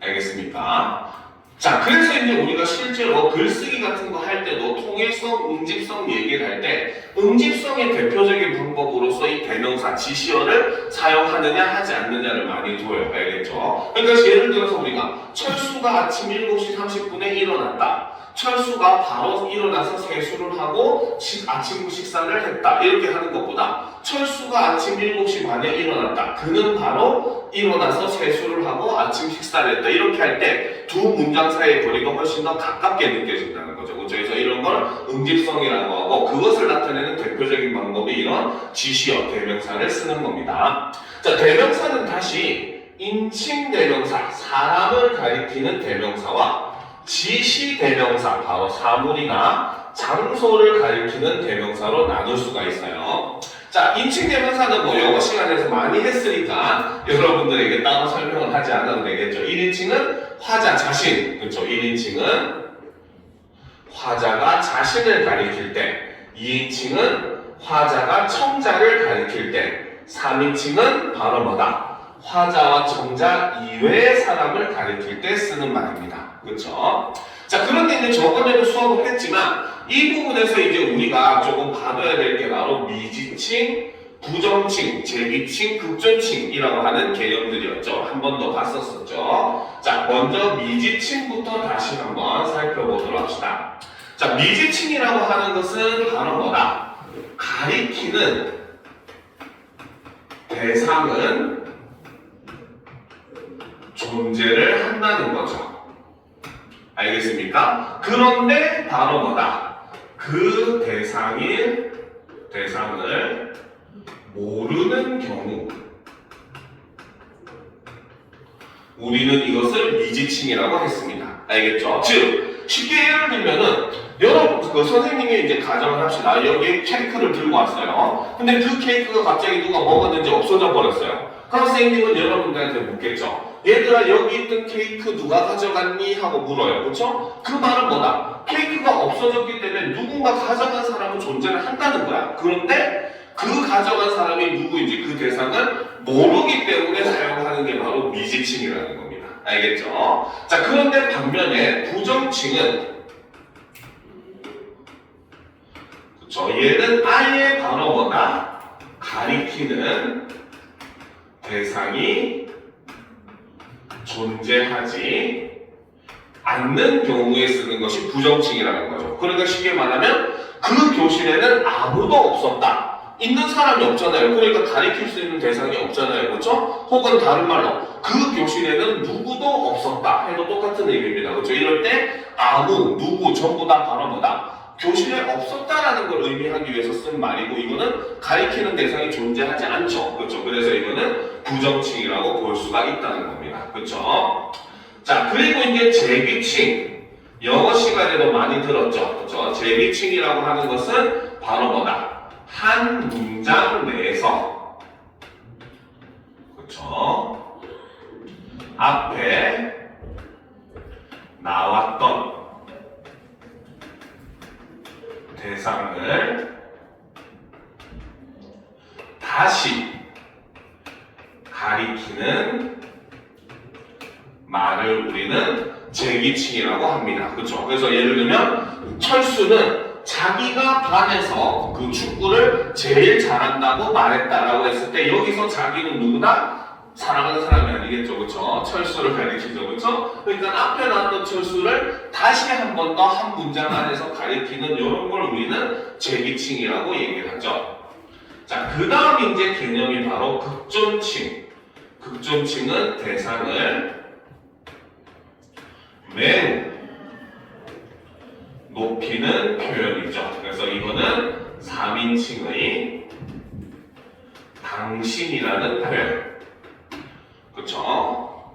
알겠습니까? 자, 그래서 이제 우리가 실제로 글쓰기 같은 거 할 때도 통일성, 응집성 얘기를 할 때 응집성의 대표적인 방법으로서 이 대명사, 지시어를 사용하느냐 하지 않느냐를 많이 둬요. 알겠죠? 그러니까 예를 들어서 우리가 철수가 아침 7시 30분에 일어났다. 철수가 바로 일어나서 세수를 하고 아침 식사를 했다 이렇게 하는 것보다 철수가 아침 7시 반에 일어났다. 그는 바로 일어나서 세수를 하고 아침 식사를 했다. 이렇게 할 때 두 문장 사이의 거리가 훨씬 더 가깝게 느껴진다는 거죠. 그렇죠? 그래서 이런 걸 응집성이라고 하고 그것을 나타내는 대표적인 방법이 이런 지시어 대명사를 쓰는 겁니다. 자, 대명사는 다시 인칭 대명사, 사람을 가리키는 대명사와 지시 대명사, 바로 사물이나 장소를 가리키는 대명사로 나눌 수가 있어요. 자, 인칭 대명사는 뭐 영어 시간에서 많이 했으니까 여러분들에게 따로 설명을 하지 않아도 되겠죠. 1인칭은 화자 자신, 그렇죠? 1인칭은 화자가 자신을 가리킬 때, 2인칭은 화자가 청자를 가리킬 때, 3인칭은 바로 뭐다? 화자와 청자 이외의 사람을 가리킬 때 쓰는 말입니다. 그렇죠? 자, 그런데 이제 저번에도 수업을 했지만 이 부분에서 이제 우리가 조금 봐둬야 될 게 바로 미지칭, 부정칭, 재기칭, 극존칭이라고 하는 개념들이었죠. 한 번 더 봤었었죠. 자, 먼저 미지칭부터 다시 한번 살펴보도록 합시다. 자, 미지칭이라고 하는 것은 바로 뭐다? 가리키는 대상은 존재를 한다는 거죠. 알겠습니까? 그런데 바로 뭐다? 그 대상을 모르는 경우 우리는 이것을 미지칭이라고 했습니다. 알겠죠? 즉 쉽게 예를 들면은 여러분 그 선생님이 이제 가정을 합시다. 여기에 케이크를 들고 왔어요. 근데 그 케이크가 갑자기 누가 먹었는지 없어져 버렸어요. 그럼 선생님은 여러분들한테 묻겠죠. 얘들아 여기 있던 케이크 누가 가져갔니? 하고 물어요. 그렇죠? 그 말은 뭐다? 케이크가 없어졌기 때문에 누군가 가져간 사람은 존재를 한다는 거야. 그런데 그 가져간 사람이 누구인지 그 대상을 모르기 때문에 사용하는 게 바로 미지칭이라는 겁니다. 알겠죠? 자, 그런데 반면에 부정칭은 그렇죠? 얘는 아예 바로 뭐다? 가리키는 대상이 존재하지 않는 경우에 쓰는 것이 부정칭이라는 거죠. 그러니까 쉽게 말하면 그 교실에는 아무도 없었다. 있는 사람이 없잖아요. 그러니까 가리킬 수 있는 대상이 없잖아요. 그렇죠? 혹은 다른 말로 그 교실에는 누구도 없었다 해도 똑같은 의미입니다. 그렇죠? 이럴 때 아무, 누구, 전부 다 바로 뭐다? 교실에 없었다라는 걸 의미하기 위해서 쓴 말이고 이거는 가리키는 대상이 존재하지 않죠. 그렇죠? 그래서 이거는 부정칭이라고 볼 수가 있다는 겁니다. 그렇죠? 자, 그리고 이제 재기칭. 영어 시간에도 많이 들었죠. 그렇죠? 재기칭이라고 하는 것은 바로 뭐다? 한 문장 내에서 그렇죠? 앞에 나왔던 대상을 다시 가리키는 말을 우리는 재기칭이라고 합니다. 그렇죠? 그래서 예를 들면 철수는 자기가 반에서 그 축구를 제일 잘한다고 말했다라고 했을 때 여기서 자기는 누구다? 사랑하는 사람이 아니겠죠. 그렇죠? 철수를 가리키죠. 그렇죠? 그러니까 앞에 나왔던 철수를 다시 한 번 더 한 문장 안에서 가리키는 이런 걸 우리는 재기칭이라고 얘기를 하죠. 자, 그 다음 이제 개념이 바로 극존칭. 극존칭은 대상을 매우 높이는 표현이죠. 그래서 이거는 3인칭의 당신이라는 표현. 그렇죠?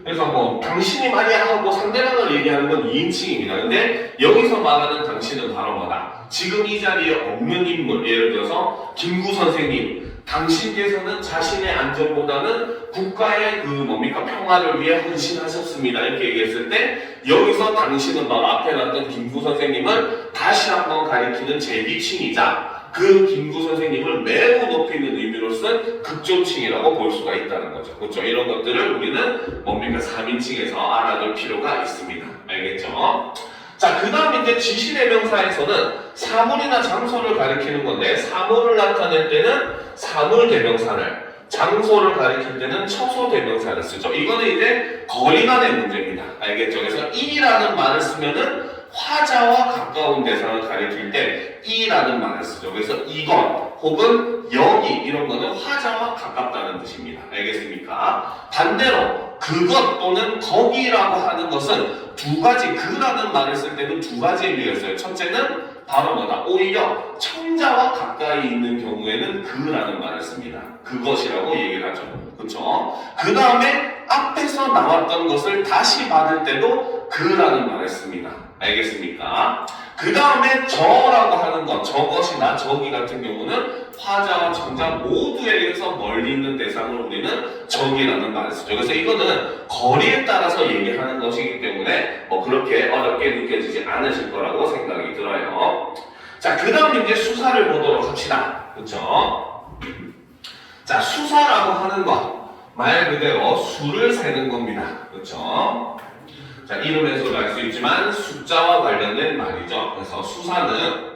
그래서 뭐 당신이 말이야 하고 상대방을 얘기하는 건 2인칭입니다. 근데 여기서 말하는 당신은 바로 뭐다? 지금 이 자리에 없는 인물, 예를 들어서 김구 선생님, 당신께서는 자신의 안전보다는 국가의 그 뭡니까 평화를 위해 헌신하셨습니다. 이렇게 얘기했을 때 여기서 당신은 바로 앞에 놨던 김구 선생님을 다시 한번 가리키는 재기칭이자 그 김구 선생님을 매우 높이는 의미로 쓴 극존칭이라고 볼 수가 있다는 거죠. 그렇죠? 이런 것들을 우리는 뭡니까 3인칭에서 알아둘 필요가 있습니다. 알겠죠? 자, 그 다음 이제 지시대명사에서는 사물이나 장소를 가리키는 건데 사물을 나타낼 때는 사물 대명사를, 장소를 가리킬 때는 처소 대명사를 쓰죠. 이거는 이제 거리 간의 문제입니다. 알겠죠? 그래서 이라는 말을 쓰면은 화자와 가까운 대상을 가리킬 때 이라는 말을 쓰죠. 그래서 이것 혹은 여기 이런 거는 화자와 가깝다는 뜻입니다. 알겠습니까? 반대로 그것 또는 거기라고 하는 것은 두 가지, 그라는 말을 쓸 때는 두 가지 의미가 있어요. 첫째는 바로 뭐다? 오히려 청자와 가까이 있는 경우에는 그라는 말을 씁니다. 그것이라고 얘기를 하죠. 그렇죠? 그 다음에 앞에서 나왔던 것을 다시 받을 때도 그라는 말을 씁니다. 알겠습니까? 그 다음에 저라고 하는 것, 저것이나 저기 같은 경우는 화자와 청자 모두에게서 멀리 있는 대상을 우리는 저기라는 말을 쓰죠. 그래서 이거는 거리에 따라서 얘기하는 것이기 때문에 그렇게 어렵게 느껴지지 않으실 거라고 생각이 들어요. 자, 그 다음 이제 수사를 보도록 합시다. 그렇죠? 자, 수사라고 하는 것, 말 그대로 수를 세는 겁니다. 그렇죠? 자, 이름에서도 알 수 있지만 숫자와 관련된 말이죠. 그래서 수사는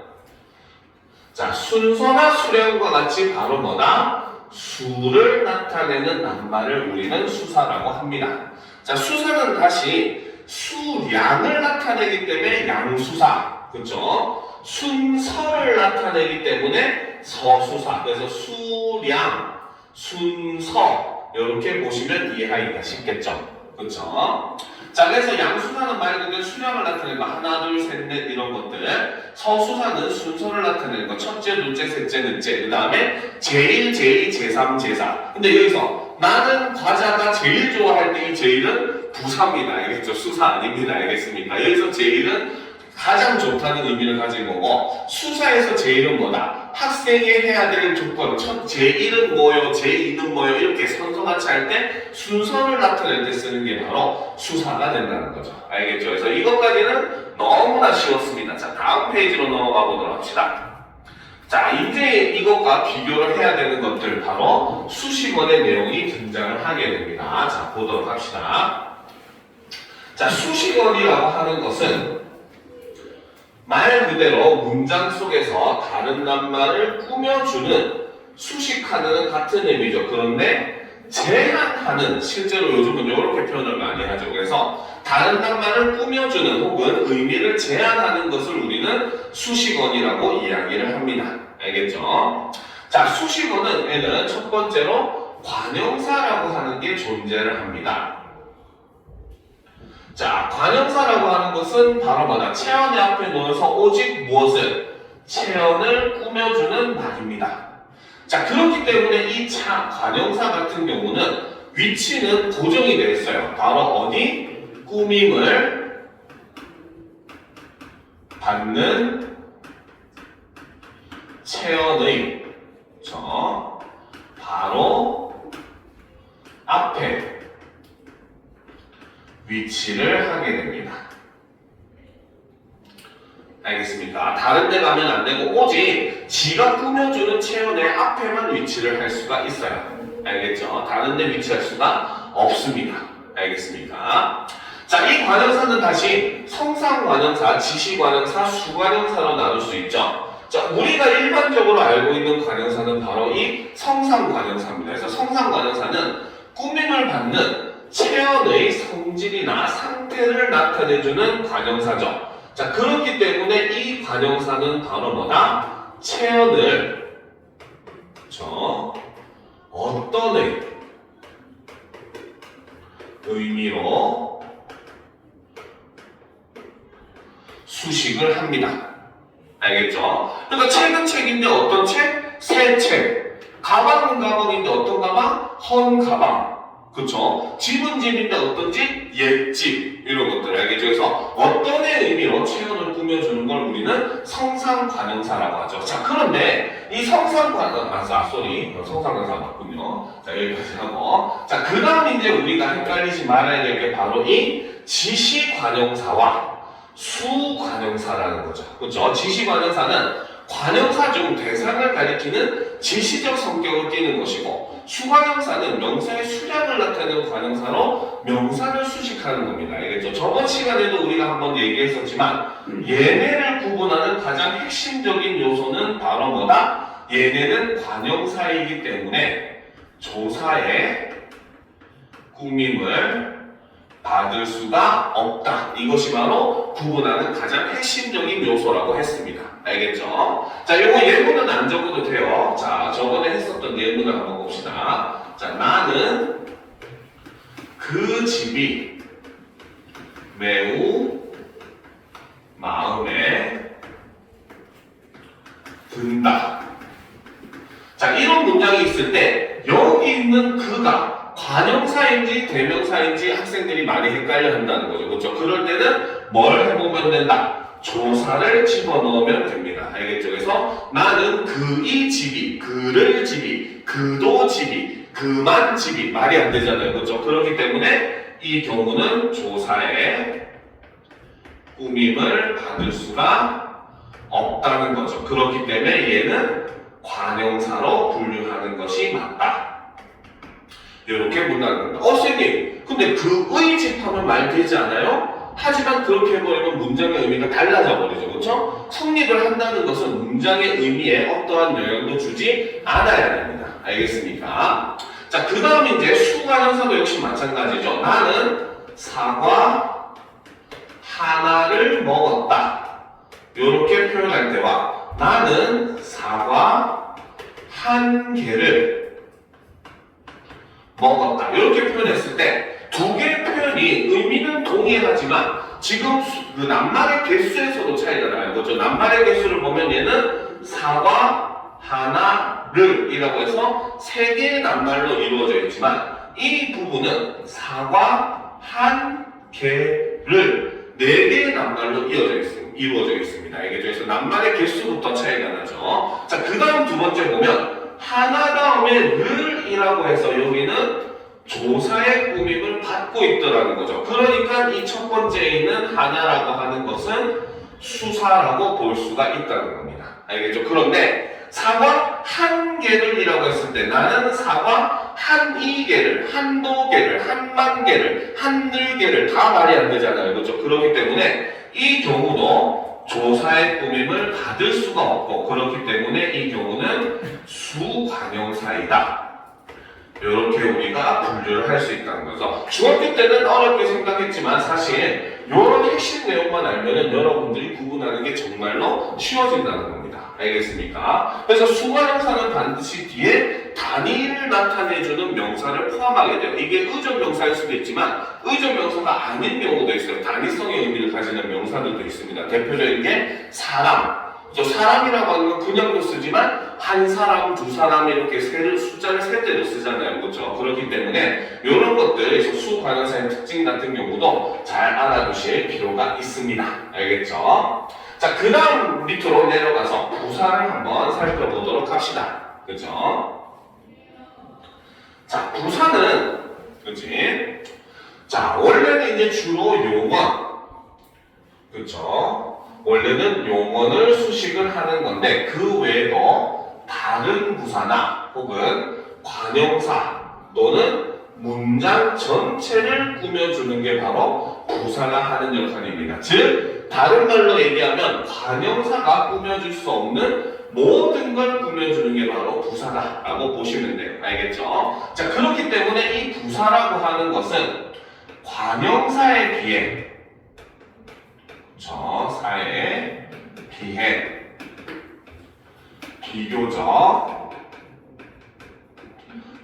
자, 순서나 수량과 같이 바로 뭐다? 수를 나타내는 낱말을 우리는 수사라고 합니다. 자, 수사는 다시 수량을 나타내기 때문에 양수사, 그렇죠? 순서를 나타내기 때문에 서수사. 그래서 수량, 순서 이렇게 보시면 이해하기가 쉽겠죠. 그렇죠? 자, 그래서 양수사는 말 그대로 수량을 나타내는 거 하나, 둘, 셋, 넷 이런 것들. 서수사는 순서를 나타내는 거 첫째, 둘째, 셋째, 넷째. 그 다음에 제일, 제2, 제3, 제4. 근데 여기서 나는 과자가 제일 좋아할 때 이 제일은 부사입니다. 알겠죠? 수사 아닙니다. 알겠습니까? 여기서 제일은 가장 좋다는 의미를 가진 거고 수사에서 제일은 뭐다? 학생이 해야 될 조건 제1은 뭐요? 제2는 뭐요? 이렇게 선서같이 할 때 순서를 나타낼 때 쓰는 게 바로 수사가 된다는 거죠. 알겠죠? 그래서 이것까지는 너무나 쉬웠습니다. 자, 다음 페이지로 넘어가 보도록 합시다. 자, 이제 이것과 비교를 해야 되는 것들 바로 수식어의 내용이 등장을 하게 됩니다. 자, 보도록 합시다. 자, 수식어라고 하는 것은 말 그대로 문장 속에서 다른 낱말을 꾸며주는 수식하는 같은 의미죠. 그런데 제한하는, 실제로 요즘은 이렇게 표현을 많이 하죠. 그래서 다른 낱말을 꾸며주는 혹은 의미를 제한하는 것을 우리는 수식어라고 이야기를 합니다. 알겠죠? 자, 수식어는 얘는 첫 번째로 관형사라고 하는 게 존재를 합니다. 자, 관형사라고 하는 것은 바로 뭐다? 체언의 앞에 놓여서 오직 무엇을? 체언을 꾸며주는 말입니다. 자, 그렇기 때문에 이 관형사 같은 경우는 위치는 고정이 되어 있어요. 바로 어디? 꾸밈을 받는 체언의 바로 앞에 위치를 하게 됩니다. 알겠습니까? 다른 데 가면 안 되고 오직 지가 꾸며주는 체온의 앞에만 위치를 할 수가 있어요. 알겠죠? 다른 데 위치할 수가 없습니다. 알겠습니까? 자, 이 관형사는 다시 성상관형사, 지시관형사, 수관형사로 나눌 수 있죠. 자, 우리가 일반적으로 알고 있는 관형사는 바로 이 성상관형사입니다. 그래서 성상관형사는 꾸밈을 받는 체언의 성질이나 상태를 나타내주는 관형사죠. 자, 그렇기 때문에 이 관형사는 바로 뭐다? 체언을 어떤 의미로 수식을 합니다. 알겠죠? 그러니까 책은 책인데 어떤 책? 새 책. 가방은 가방인데 어떤 가방? 헌 가방. 그쵸? 집은 집인데 어떤 집? 옛집. 이런 것들 알겠죠? 그래서 어떤의 의미로 체언을 꾸며주는 걸 우리는 성상관형사라고 하죠. 자, 그런데 이 성상관형사 맞군요. 자, 여기까지 하고. 자, 그 다음 이제 우리가 헷갈리지 말아야 될 게 바로 이 지시관형사와 수관형사라는 거죠. 그쵸? 지시관형사는 관형사 중 대상을 가리키는 지시적 성격을 띠는 것이고 수관형사는 명사의 수량을 나타내는 관형사로 명사를 수식하는 겁니다. 알겠죠? 저번 시간에도 우리가 한번 얘기했었지만 얘네를 구분하는 가장 핵심적인 요소는 바로 뭐다? 얘네는 관형사이기 때문에 조사의 꾸밈을 받을 수가 없다. 이것이 바로 구분하는 가장 핵심적인 요소라고 했습니다. 알겠죠? 자, 요거 예문은 안 적어도 돼요. 자, 저번에 했었던 예문을 한번 봅시다. 자, 나는 그 집이 매우 마음에 든다. 자, 이런 문장이 있을 때 여기 있는 그가 관형사인지 대명사인지 학생들이 많이 헷갈려 한다는 거죠. 그렇죠? 그럴 때는 뭘 해보면 된다? 조사를 집어넣으면 됩니다. 알겠죠? 그래서 나는 그이 집이, 그를 집이, 그도 집이, 그만 집이 말이 안 되잖아요. 그렇죠? 그렇기 때문에 이 경우는 조사에 꾸밈을 받을 수가 없다는 거죠. 그렇기 때문에 얘는 관형사로 분류하는 것이 맞다. 이렇게 문단을 합니다. 선생님, 근데 그의 집 하면 말 되지 않아요? 하지만 그렇게 해버리면 문장의 의미가 달라져 버리죠. 그렇죠? 성립을 한다는 것은 문장의 의미에 어떠한 영향도 주지 않아야 됩니다. 알겠습니까? 자, 그 다음 이제 수관형사도 역시 마찬가지죠. 나는 사과 하나를 먹었다. 이렇게 표현할 때와 나는 사과 한 개를 먹었다. 이렇게 표현했을 때 두 개의 표현이 의미는 동일하지만 지금 그 낱말의 개수에서도 차이가 나요. 그렇죠? 낱말의 개수를 보면 얘는 사과 하나를 이라고 해서 세 개의 낱말로 이루어져 있지만 이 부분은 사과 한 개를 네 개의 낱말로 이루어져 있습니다. 알겠죠? 그래서 낱말의 개수부터 차이가 나죠. 자, 그 다음 두 번째 보면 하나 다음에 를이라고 해서 여기는 조사의 꾸밈을 받고 있더라는 거죠. 그러니까 이 첫 번째에 있는 하나라고 하는 것은 수사라고 볼 수가 있다는 겁니다. 알겠죠? 그런데 사과 한 개를 이라고 했을 때 나는 사과 한이 개를, 한도 개를, 한만 개를, 한늘 개를 다 말이 안 되잖아요. 그렇죠? 그렇기 때문에 이 경우도 조사의 꾸밈을 받을 수가 없고 그렇기 때문에 이 경우는 수관형사이다. 이렇게 우리가 분류를 할 수 있다는 거죠. 중학교 때는 어렵게 생각했지만 사실 이런 핵심 내용만 알면은 여러분들이 구분하는 게 정말로 쉬워진다는 겁니다. 알겠습니까? 그래서 수관형사는 반드시 뒤에 단위를 나타내주는 명사를 포함하게 돼요. 이게 의존명사일 수도 있지만 의존명사가 아닌 경우도 있어요. 단위성의 의미를 가지는 명사들도 있습니다. 대표적인 게 사람. 사람이라고 하는 건 그냥도 쓰지만 한 사람, 두 사람 이렇게 숫자를 셀 때도 쓰잖아요. 그렇죠? 그렇기 때문에 이런 것들 수관형사의 특징 같은 경우도 잘 알아두실 필요가 있습니다. 알겠죠? 자, 그 다음 밑으로 내려가서 부사를 한번 살펴보도록 합시다. 그렇죠? 자, 부사는 그렇지? 자, 원래는 이제 주로 용어 그렇죠? 원래는 용언을 수식을 하는 건데 그 외에도 다른 부사나 혹은 관형사 또는 문장 전체를 꾸며주는 게 바로 부사가 하는 역할입니다. 즉 다른 말로 얘기하면 관형사가 꾸며줄 수 없는 모든 걸 꾸며주는 게 바로 부사다라고 보시면 돼요. 알겠죠? 자, 그렇기 때문에 이 부사라고 하는 것은 관형사에 비해 사에 비해 비교적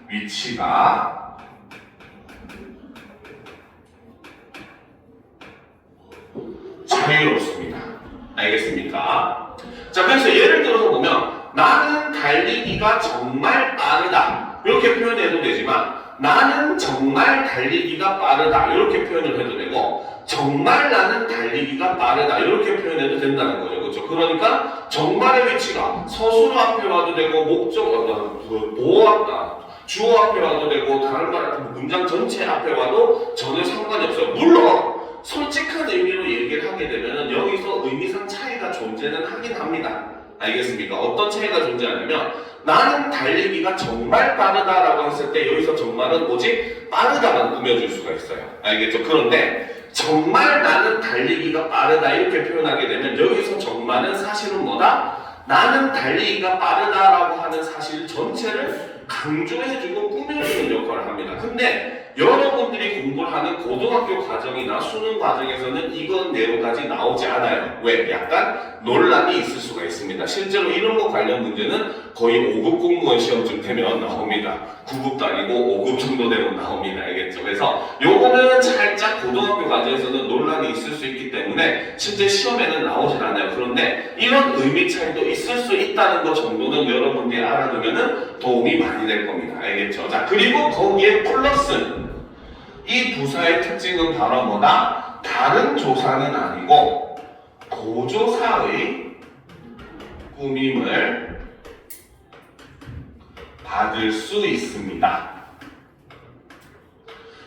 위치가 자유롭습니다. 알겠습니까? 자, 그래서 예를 들어서 보면 나는 달리기가 정말 빠르다 이렇게 표현해도 되지만 나는 정말 달리기가 빠르다 이렇게 표현을 해도 되고 정말 나는 달리기가 빠르다 이렇게 표현해도 된다는 거죠. 그렇죠? 그러니까 정말의 위치가 서술어 앞에 와도 되고 보어 앞 주어 앞에 와도 되고 다른 말 문장 전체 앞에 와도 전혀 상관이 없어요. 물론 솔직한 의미로 얘기를 하게 되면 여기서 의미상 차이가 존재는 하긴 합니다. 알겠습니까? 어떤 차이가 존재하냐면 나는 달리기가 정말 빠르다라고 했을 때 여기서 정말은 오직 빠르다만 꾸며줄 수가 있어요. 알겠죠? 그런데 정말 나는 달리기가 빠르다 이렇게 표현하게 되면 여기서 정말은 사실은 뭐다? 나는 달리기가 빠르다라고 하는 사실 전체를 강조해주고 꾸며주는 역할을 합니다. 근데 여러분들이 공부를 하는 고등학교 과정이나 수능 과정에서는 이건 내용까지 나오지 않아요. 왜? 약간 논란이 있을 수가 있습니다. 실제로 이런 거 관련 문제는 거의 5급 공무원 시험쯤 되면 나옵니다. 9급도 아니고 5급 정도 되면 나옵니다. 알겠죠? 그래서 요거는 살짝 고등학교 과정에서는 논란이 있을 수 있기 때문에 실제 시험에는 나오진 않아요. 그런데 이런 의미 차이도 있을 수 있다는 것 정도는 여러분들이 알아두면 도움이 많이 될 겁니다. 알겠죠? 자, 그리고 거기에 플러스 이 부사의 특징은 바로 뭐다? 다른 조사는 아니고 보조사의 꾸밈을 받을 수 있습니다.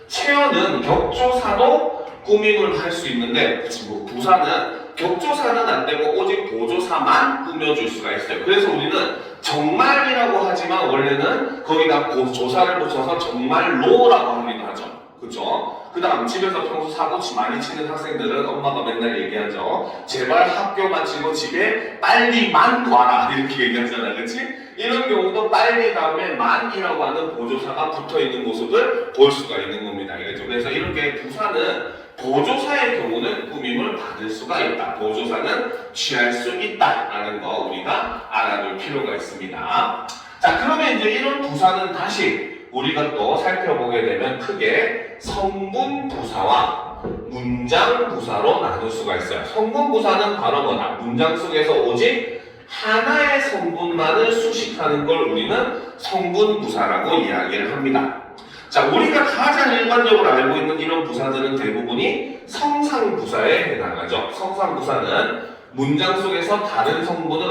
체어는 격조사도 꾸밈을 할 수 있는데 부사는 격조사는 안 되고 오직 보조사만 꾸며줄 수가 있어요. 그래서 우리는 정말이라고 하지만 원래는 거기다 조사를 붙여서 정말로라고 하기도 하죠. 그죠? 그 다음 집에서 평소 사고 많이 치는 학생들은 엄마가 맨날 얘기하죠. 제발 학교 마치고 집에 빨리만 와라 이렇게 얘기하잖아. 그치? 이런 경우도 빨리 다음에 만이라고 하는 보조사가 붙어있는 모습을 볼 수가 있는 겁니다. 알겠죠? 그래서 이렇게 부사는 보조사의 경우는 꾸밈을 받을 수가 있다. 보조사는 취할 수 있다라는 거 우리가 알아둘 필요가 있습니다. 자, 그러면 이제 이런 부사는 다시 우리가 또 살펴보게 되면 크게 성분부사와 문장부사로 나눌 수가 있어요. 성분부사는 바로 뭐다? 문장 속에서 오직 하나의 성분만을 수식하는 걸 우리는 성분부사라고 이야기를 합니다. 자, 우리가 가장 일반적으로 알고 있는 이런 부사들은 대부분이 성상부사에 해당하죠. 성상부사는 문장 속에서 다른 성분을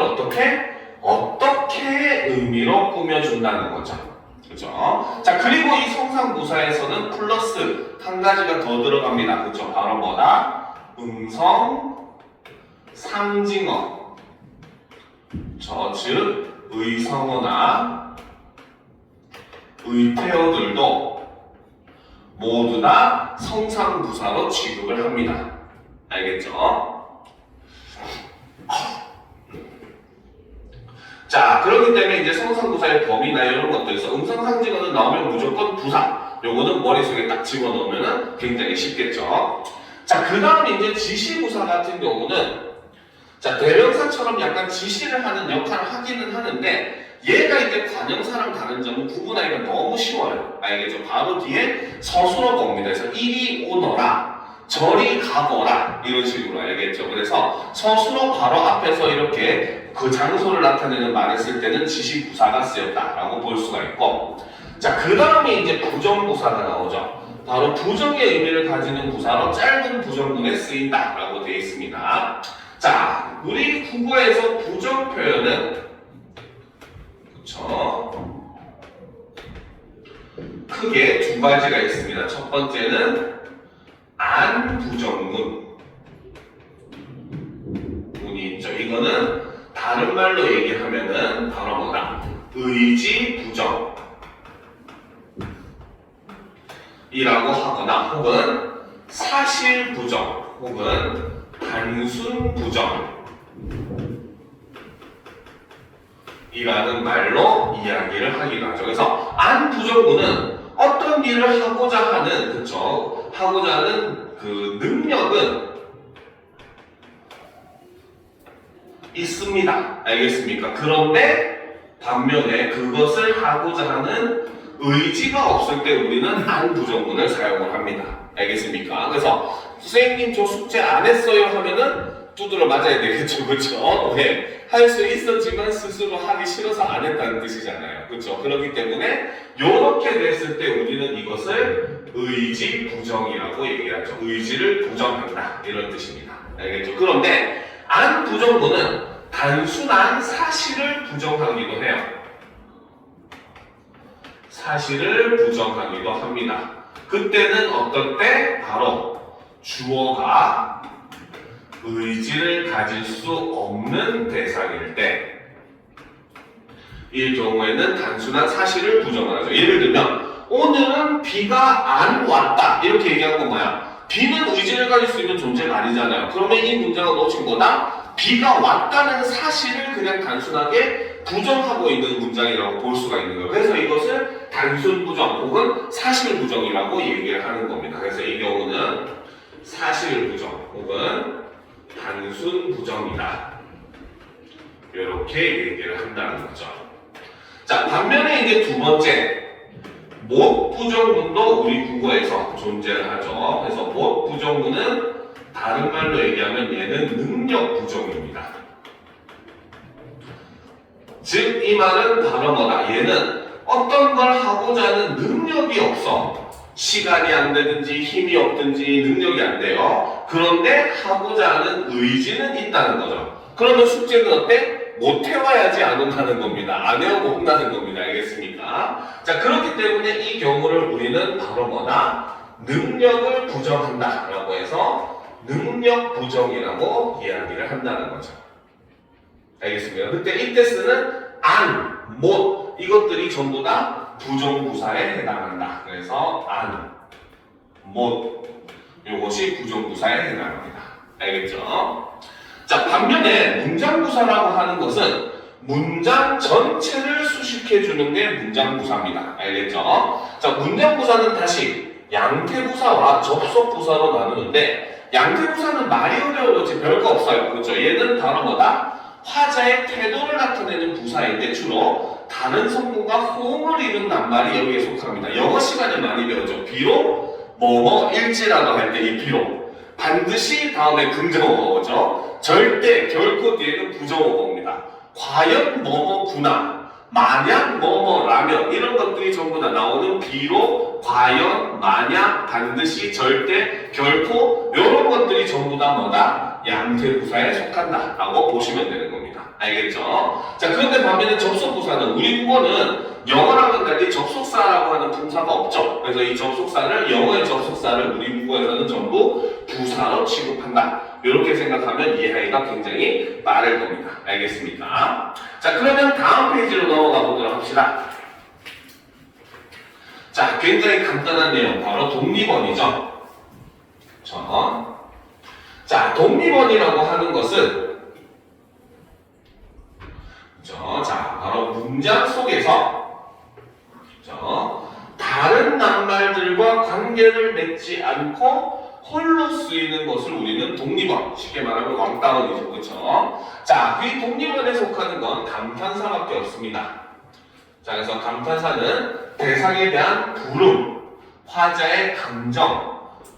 어떻게 의미로 꾸며준다는 거죠. 그죠? 자, 그리고 이 성상부사에서는 플러스 한 가지가 더 들어갑니다. 그죠? 바로 뭐다? 음성 상징어. 즉 의성어나 의태어들도 모두 다 성상부사로 취급을 합니다. 알겠죠? 자, 그렇기 때문에 이제 성상부사의 범위나 이런 것들에서 음성상징어는 나오면 무조건 부사. 요거는 머릿속에 딱 집어넣으면 굉장히 쉽겠죠. 자, 그 다음에 이제 지시부사 같은 경우는 자, 대명사처럼 약간 지시를 하는 역할을 하기는 하는데 얘가 이제 관형사랑 다른 점은 구분하기가 너무 쉬워요. 알겠죠? 바로 뒤에 서술어가 옵니다. 그래서 이리 오너라. 저리 가거라 이런 식으로 알겠죠. 그래서 서술어 바로 앞에서 이렇게 그 장소를 나타내는 말을 쓸 때는 지시부사가 쓰였다라고 볼 수가 있고, 자, 그 다음에 이제 부정부사가 나오죠. 바로 부정의 의미를 가지는 부사로 짧은 부정문에 쓰인다라고 되어 있습니다. 자, 우리 국어에서 부정 표현은 그쵸? 크게 두 가지가 있습니다. 첫 번째는 안부정문 문이 있죠. 이거는 다른 말로 얘기하면은 바로 뭐다? 의지부정 이라고 하거나 혹은 사실부정 혹은 단순부정 이라는 말로 이야기를 하기도 하죠. 그래서 안부정문은 어떤 일을 하고자 하는, 그쵸? 하고자 하는 그 능력은 있습니다. 알겠습니까? 그런데 반면에 그것을 하고자 하는 의지가 없을 때 우리는 안부정문을 사용을 합니다. 알겠습니까? 그래서 선생님 저 숙제 안 했어요 하면은 두드러 맞아야 되겠죠. 그렇죠? 왜? 할 수 있었지만 스스로 하기 싫어서 안 했다는 뜻이잖아요. 그렇죠? 그렇기 때문에 이렇게 됐을 때 우리는 이것을 의지부정이라고 얘기하죠. 의지를 부정한다 이런 뜻입니다. 알겠죠? 그런데 안부정문은 단순한 사실을 부정하기도 해요. 사실을 부정하기도 합니다. 그때는 어떤 때? 바로 주어가 의지를 가질 수 없는 대상일 때, 이 경우에는 단순한 사실을 부정하죠. 예를 들면 오늘은 비가 안 왔다 이렇게 얘기한 건 뭐야? 비는 의지를 가질 수 있는 존재가 아니잖아요. 그러면 이 문장은 오직 뭐다? 비가 왔다는 사실을 그냥 단순하게 부정하고 있는 문장이라고 볼 수가 있는 거예요. 그래서 이것을 단순 부정 혹은 사실 부정이라고 얘기를 하는 겁니다. 그래서 이 경우는 사실 부정 혹은 단순 부정이다. 이렇게 얘기를 한다는 거죠. 자, 반면에 이제 두 번째, 못 부정문도 우리 국어에서 존재를 하죠. 그래서 못 부정문은 다른 말로 얘기하면 얘는 능력 부정입니다. 즉, 이 말은 바로 뭐다? 얘는 어떤 걸 하고자 하는 능력이 없어. 시간이 안 되든지 힘이 없든지 능력이 안 돼요. 그런데 하고자 하는 의지는 있다는 거죠. 그러면 숙제는 어때? 못 해와야지 안 온다는 겁니다. 안 해오고 혼나는 겁니다. 알겠습니까? 자, 그렇기 때문에 이 경우를 우리는 바로 뭐다? 능력을 부정한다 라고 해서 능력 부정이라고 이야기를 한다는 거죠. 알겠습니다. 그때 이때 쓰는 안, 못 이것들이 전부 다 부정부사에 해당한다. 그래서 안, 못 이것이 부정부사에 해당합니다. 알겠죠? 자, 반면에 문장부사라고 하는 것은 문장 전체를 수식해주는 게 문장부사입니다. 알겠죠? 자, 문장부사는 다시 양태부사와 접속부사로 나누는데 양태부사는 말이 어려워지 별거 없어요. 그렇죠? 얘는 바로 뭐다? 화자의 태도를 나타내는 부사인데 주로 다른 성분과 호응을 이룬 낱말이 여기에 속합니다. 영어 시간에 많이 배우죠. 비록 뭐뭐일지라도 할 때 이 비록 반드시 다음에 긍정어가 오죠. 절대 결코 뒤에는 부정어가 옵니다. 과연 뭐뭐구나, 만약 뭐뭐라면 이런 것들이 전부 다 나오는 비록, 과연, 만약, 반드시, 절대, 결코 이런 것들이 전부 다 뭐다? 양태부사에 속한다 라고 보시면 되는 겁니다. 알겠죠? 자, 그런데 반면에 접속부사는 우리 국어는 영어랑은 달리 접속사라고 하는 품사가 없죠. 그래서 이 접속사를 영어의 접속사를 우리 국어에서는 전부 부사로 취급한다. 이렇게 생각하면 이해하기가 굉장히 빠를 겁니다. 알겠습니까? 자, 그러면 다음 페이지로 넘어가 보도록 합시다. 자, 굉장히 간단한 내용, 바로 독립원이죠. 자, 독립원이라고 하는 것은 자, 바로 문장 속에서 다른 낱말들과 관계를 맺지 않고 홀로 쓰이는 것을 우리는 독립원, 쉽게 말하면 왕따원이죠. 그렇죠? 자, 이 독립원에 속하는 건 감탄사밖에 없습니다. 자, 그래서 감탄사는 대상에 대한 부름, 화자의 감정,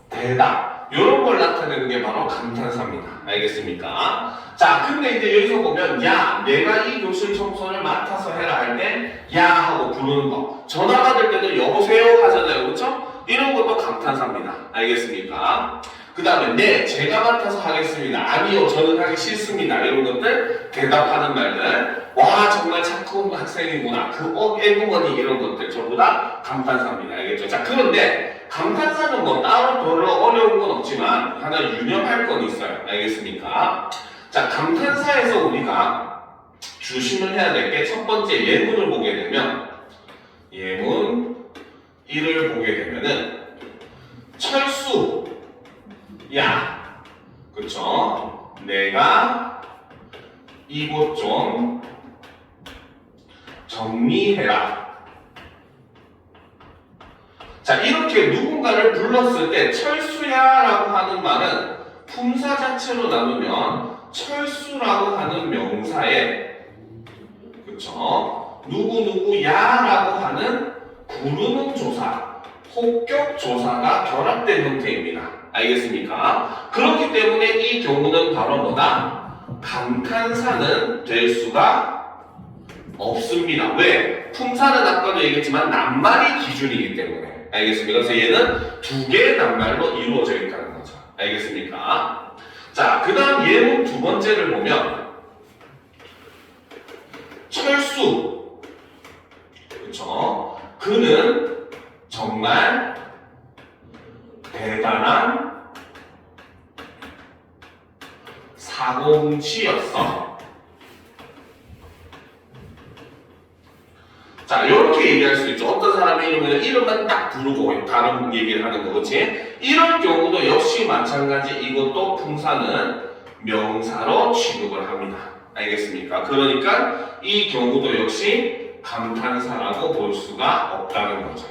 대답 이런 걸 나타내는 게 바로 감탄사입니다. 알겠습니까? 자, 근데 이제 여기서 보면 야, 내가 이 교실 청소를 맡아서 해라 할 때 야 하고 부르는 거, 전화 받을 때도 여보세요 하잖아요. 그렇죠? 이런 것도 감탄사입니다. 알겠습니까? 그 다음에 네, 제가 맡아서 하겠습니다. 아니요, 저는 하기 싫습니다. 이런 것들 대답하는 말들, 와 정말 착한 학생이구나, 그 애구머니 이런 것들 전부 다 감탄사입니다. 알겠죠? 자, 그런데 감탄사는 뭐 따로 별로 어려운 건 없지만 하나 유념할 건 있어요. 알겠습니까? 자, 감탄사에서 우리가 주심을 해야 될 게 첫 번째 예문을 보게 되면 예문 1을 보게 되면은 철수, 야, 그쵸? 내가 이곳 좀 정리해라. 자, 이렇게 누군가를 불렀을 때 철수야라고 하는 말은 품사 자체로 나누면 철수라고 하는 명사에 그쵸? 누구누구야라고 하는 부르는 조사, 혹격 조사가 결합된 형태입니다. 알겠습니까? 그렇기 때문에 이 경우는 바로 뭐다? 감탄사는 될 수가 없습니다. 왜? 품사는 아까도 얘기했지만 낱말이 기준이기 때문에. 알겠습니까? 그래서 얘는 두 개의 낱말로 이루어져 있다는 거죠. 알겠습니까? 자, 그 다음 예문 두 번째를 보면 철수, 그쵸? 그는 정말 대단한 사고뭉치였어. 자, 이렇게 얘기할 수 있죠. 어떤 사람의 이름만 딱 부르고 다른 얘기를 하는 거, 그렇지? 이런 경우도 역시 마찬가지. 이것도 품사는 명사로 취급을 합니다. 알겠습니까? 그러니까 이 경우도 역시 감탄사라고 볼 수가 없다는 거죠.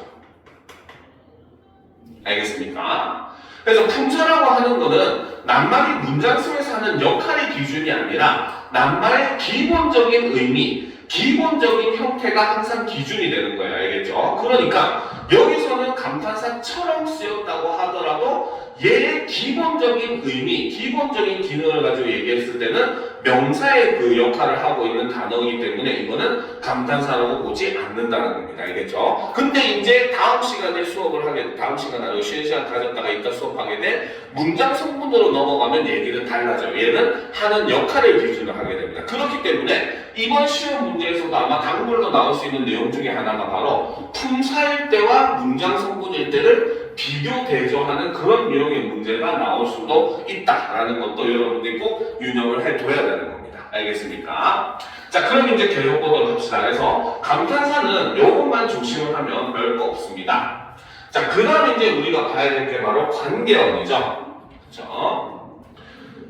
알겠습니까? 그래서 품사라고 하는 거는 낱말이 문장 속에서 하는 역할의 기준이 아니라 낱말의 기본적인 의미, 기본적인 형태가 항상 기준이 되는 거예요. 알겠죠? 그러니까 여기서는 감탄사처럼 쓰였다고 하더라도 얘의 기본적인 의미, 기본적인 기능을 가지고 얘기했을 때는 명사의 그 역할을 하고 있는 단어이기 때문에 이거는 감탄사라고 보지 않는다는 겁니다. 알겠죠? 근데 이제 다음 시간에 수업을 하게, 다음 시간 아니고 쉬는 시간 가졌다가 이따 수업하게 돼 문장 성분으로 넘어가면 얘기는 달라져요. 얘는 하는 역할을 기준으로 하게 됩니다. 그렇기 때문에 이번 시험 문제에서도 아마 단글로 나올 수 있는 내용 중에 하나가 바로 품사일 때와 문장 성분일 때를 비교 대조하는 그런 유형의 문제가 나올 수도 있다라는 것도 여러분들이 꼭 유념을 해둬야 되는 겁니다. 알겠습니까? 자, 그럼 이제 계속 보도록 합시다. 그래서 감탄사는 요것만 조심을 하면 별거 없습니다. 자, 그 다음에 이제 우리가 봐야 될 게 바로 관계어이죠. 그렇죠?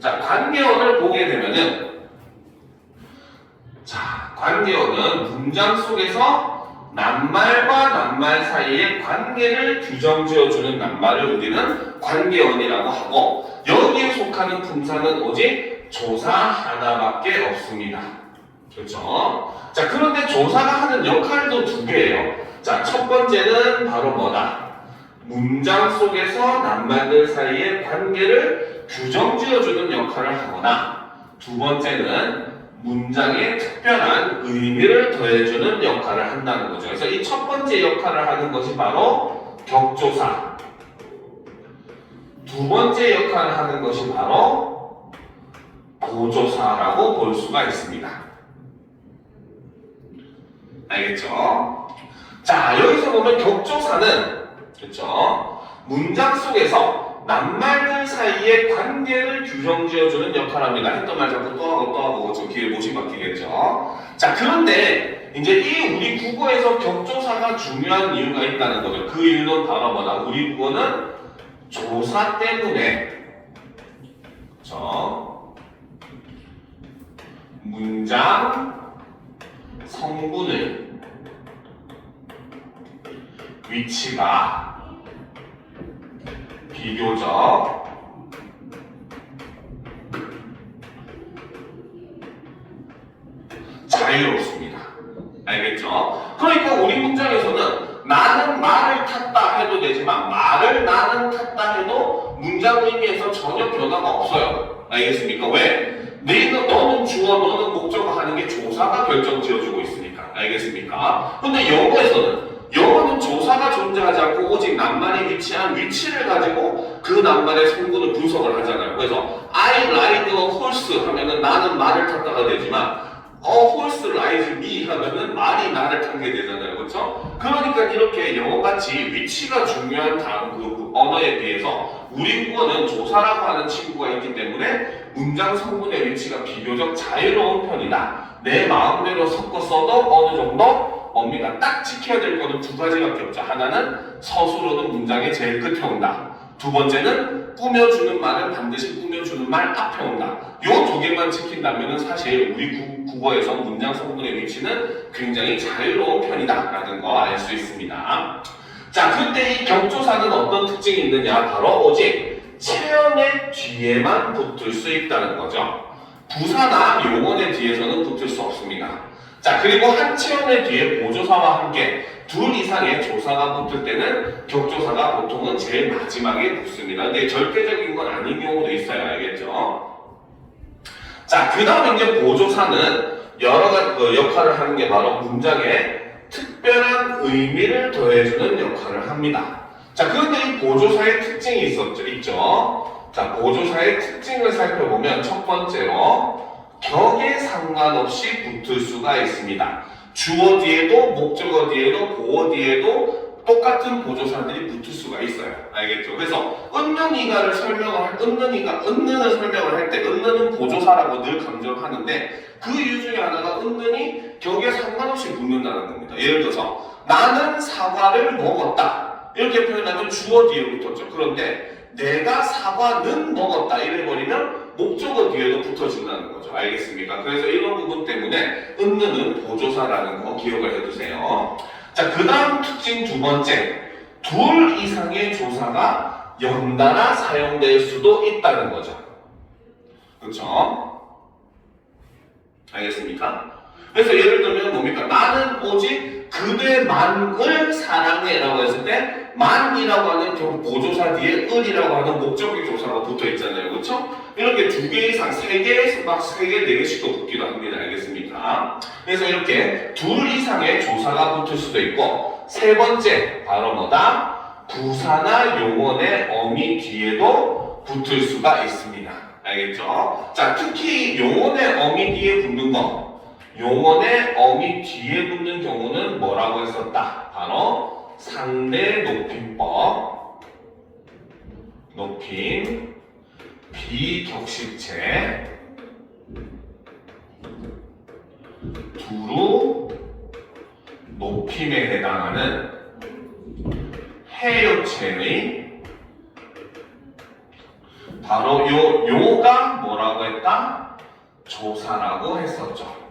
자, 관계어를 보게 되면은 자, 관계어는 문장 속에서 낱말과 낱말 사이의 관계를 규정지어주는 낱말을 우리는 관계어이라고 하고 여기에 속하는 품사는 오직 조사 하나밖에 없습니다. 그렇죠? 자, 그런데 조사가 하는 역할도 두 개예요. 자, 첫 번째는 바로 뭐다? 문장 속에서 낱말들 사이의 관계를 규정지어주는 역할을 하거나 두 번째는 문장에 특별한 의미를 더해주는 역할을 한다는 거죠. 그래서 이 첫 번째 역할을 하는 것이 바로 격조사, 두 번째 역할을 하는 것이 바로 보조사라고 볼 수가 있습니다. 알겠죠? 자, 여기서 보면 격조사는 그렇죠? 문장 속에서 낱말들 사이의 관계를 규정지어주는 역할을 합니다. 했던 말 자꾸 또 하고 저 뒤에 못이 바뀌겠죠. 자, 그런데 이제 이 우리 국어에서 격조사가 중요한 이유가 있다는 거죠. 그 이유는 바로 뭐다? 우리 국어는 조사 때문에 그렇죠? 문장 성분의 위치가 비교적 자유롭습니다. 알겠죠? 그러니까 우리 문장에서는 나는 말을 탔다 해도 되지만 말을 나는 탔다 해도 문장 의미에서 전혀 변화가 없어요. 알겠습니까? 왜? 너는 주어, 너는 목적어 하는 게 조사가 결정 지어주고 있으니까. 알겠습니까? 근데 영어는 조사가 존재하지 않고 오직 낱말이 위치한 위치를 가지고 그 낱말의 성분을 분석을 하잖아요. 그래서 I ride a horse 하면은 나는 말을 탔다가 되지만 horse rides me 하면은 말이 나를 타게 되잖아요. 그렇죠? 그러니까 이렇게 영어같이 위치가 중요한 그 언어에 비해서 우리 국어는 조사라고 하는 친구가 있기 때문에 문장 성분의 위치가 비교적 자유로운 편이다. 내 마음대로 섞어 써도 어느 정도 뭡니까? 딱 지켜야 될 거는 두 가지밖에 없죠. 하나는 서술어는 문장의 제일 끝에 온다. 두 번째는 꾸며주는 말은 반드시 꾸며주는 말 앞에 온다. 요 두 개만 지킨다면 사실 우리 국어에서 문장 성분의 위치는 굉장히 자유로운 편이다라는 거 알 수 있습니다. 자, 그때 이 격조사는 어떤 특징이 있느냐? 바로 오직 체언의 뒤에만 붙을 수 있다는 거죠. 부사나 용언의 뒤에서는 붙을 수 없습니다. 자, 그리고 한 체언의 뒤에 보조사와 함께 둘 이상의 조사가 붙을 때는 격조사가 보통은 제일 마지막에 붙습니다. 근데 절대적인 건 아닌 경우도 있어요. 알겠죠? 자, 그 다음에 이제 보조사는 여러 가지 역할을 하는 게 바로 문장에 특별한 의미를 더해주는 역할을 합니다. 자, 그런데 이 보조사의 특징이 있죠? 자, 보조사의 특징을 살펴보면 첫 번째로 격에 상관없이 붙을 수가 있습니다. 주어 뒤에도 목적어 뒤에도 보어 뒤에도 똑같은 보조사들이 붙을 수가 있어요. 알겠죠? 그래서 은는이가를 은는을 설명을 할 때 은는은 보조사라고 늘 강조를 하는데 그 이유 중에 하나가 은는이 격에 상관없이 붙는다는 겁니다. 예를 들어서 나는 사과를 먹었다. 이렇게 표현하면 주어 뒤에 붙었죠. 그런데 내가 사과는 먹었다 이래버리면 목적어 뒤에도 붙어진다는 거죠. 알겠습니까? 그래서 이런 부분 때문에 은느는 보조사라는 거 기억을 해두세요. 자, 그 다음 특징 두 번째. 둘 이상의 조사가 연달아 사용될 수도 있다는 거죠. 그렇죠? 알겠습니까? 그래서 예를 들면 뭡니까? 나는 오직 그대만을 사랑해 라고 했을 때 만이라고 하는 보조사 뒤에 을이라고 하는 목적의 조사가 붙어 있잖아요. 그렇죠? 이렇게 두 개 이상, 세 개, 막 세 개, 네 개씩도 붙기도 합니다. 알겠습니까? 그래서 이렇게 둘 이상의 조사가 붙을 수도 있고 세 번째, 바로 뭐다? 부사나 용언의 어미 뒤에도 붙을 수가 있습니다. 알겠죠? 자, 특히 용언의 어미 뒤에 붙는 거 용언의 어미 뒤에 붙는 경우는 뭐라고 했었다? 바로 상대 높임법, 높임, 비격식체, 두루, 높임에 해당하는 해요체의 바로 요가 뭐라고 했다? 조사라고 했었죠.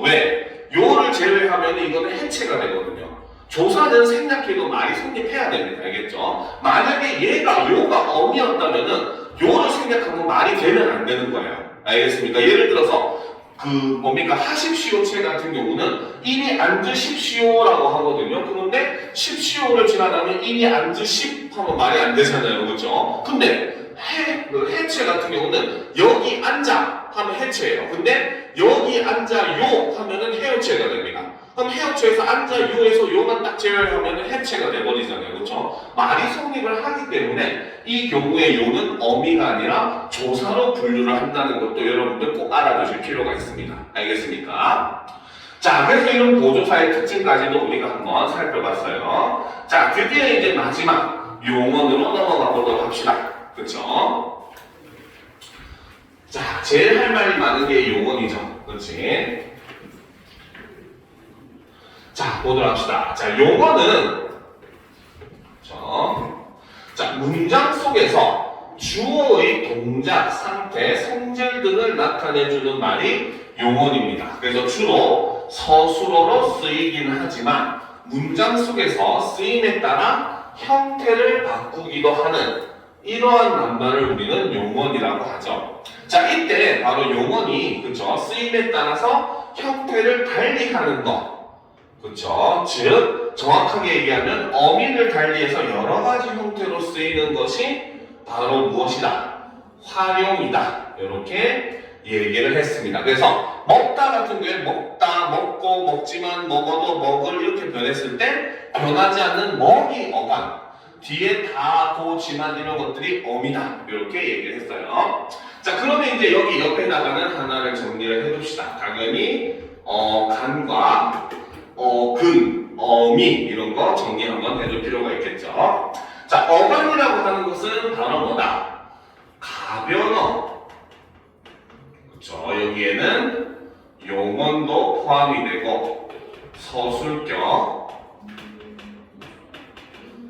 왜? 요를 제외하면 이거는 해체가 되거든요. 조사는 생략해도 말이 성립해야 됩니다. 알겠죠? 만약에 얘가 요가 어미였다면은 요를 생략하면 말이 되면 안 되는 거예요. 알겠습니까? 예를 들어서 뭡니까? 하십시오체 같은 경우는 이리 앉으십시오라고 하거든요. 그런데 십시오를 지나가면 이리 앉으십 하면 말이 안 되잖아요. 그렇죠? 근데 해체 같은 경우는 여기 앉아 하면 해체예요. 근데 여기 앉아요 하면은 해요체가 됩니다. 그럼 해요체에서 앉아요에서 요만 딱 제외하면 해체가 돼버리잖아요. 그렇죠? 말이 성립을 하기 때문에 이 경우에 요는 어미가 아니라 조사로 분류를 한다는 것도 여러분들 꼭 알아두실 필요가 있습니다. 알겠습니까? 자, 그래서 이런 보조사의 특징까지도 우리가 한번 살펴봤어요. 자, 드디어 이제 마지막 용언으로 넘어가 보도록 합시다. 그쵸? 자, 제일 할 말이 많은 게 용언이죠. 그렇지? 자, 보도록 합시다. 자, 용언은 자, 문장 속에서 주어의 동작, 상태, 성질 등을 나타내주는 말이 용언입니다. 그래서 주로 서술어로 쓰이긴 하지만 문장 속에서 쓰임에 따라 형태를 바꾸기도 하는 이러한 낱말을 우리는 용언이라고 하죠. 자, 이때 바로 용언이 그쵸? 쓰임에 따라서 형태를 달리하는 것. 그쵸? 즉 정확하게 얘기하면 어미를 달리해서 여러 가지 형태로 쓰이는 것이 바로 무엇이다? 활용이다. 이렇게 얘기를 했습니다. 그래서 먹다 같은 경우에 먹다, 먹고, 먹지만, 먹어도, 먹을 이렇게 변했을 때 변하지 않는 먹이 어감 뒤에 다, 도, 지만 이런 것들이 어미다. 이렇게 얘기를 했어요. 자, 그러면 이제 여기 옆에다가는 하나를 정리를 해둡시다. 당연히 간과 근, 어미 이런 거 정리 한번 해줄 필요가 있겠죠. 자, 어간이라고 하는 것은 바로 뭐다? 가변어. 그렇죠. 여기에는 용언도 포함이 되고 서술격,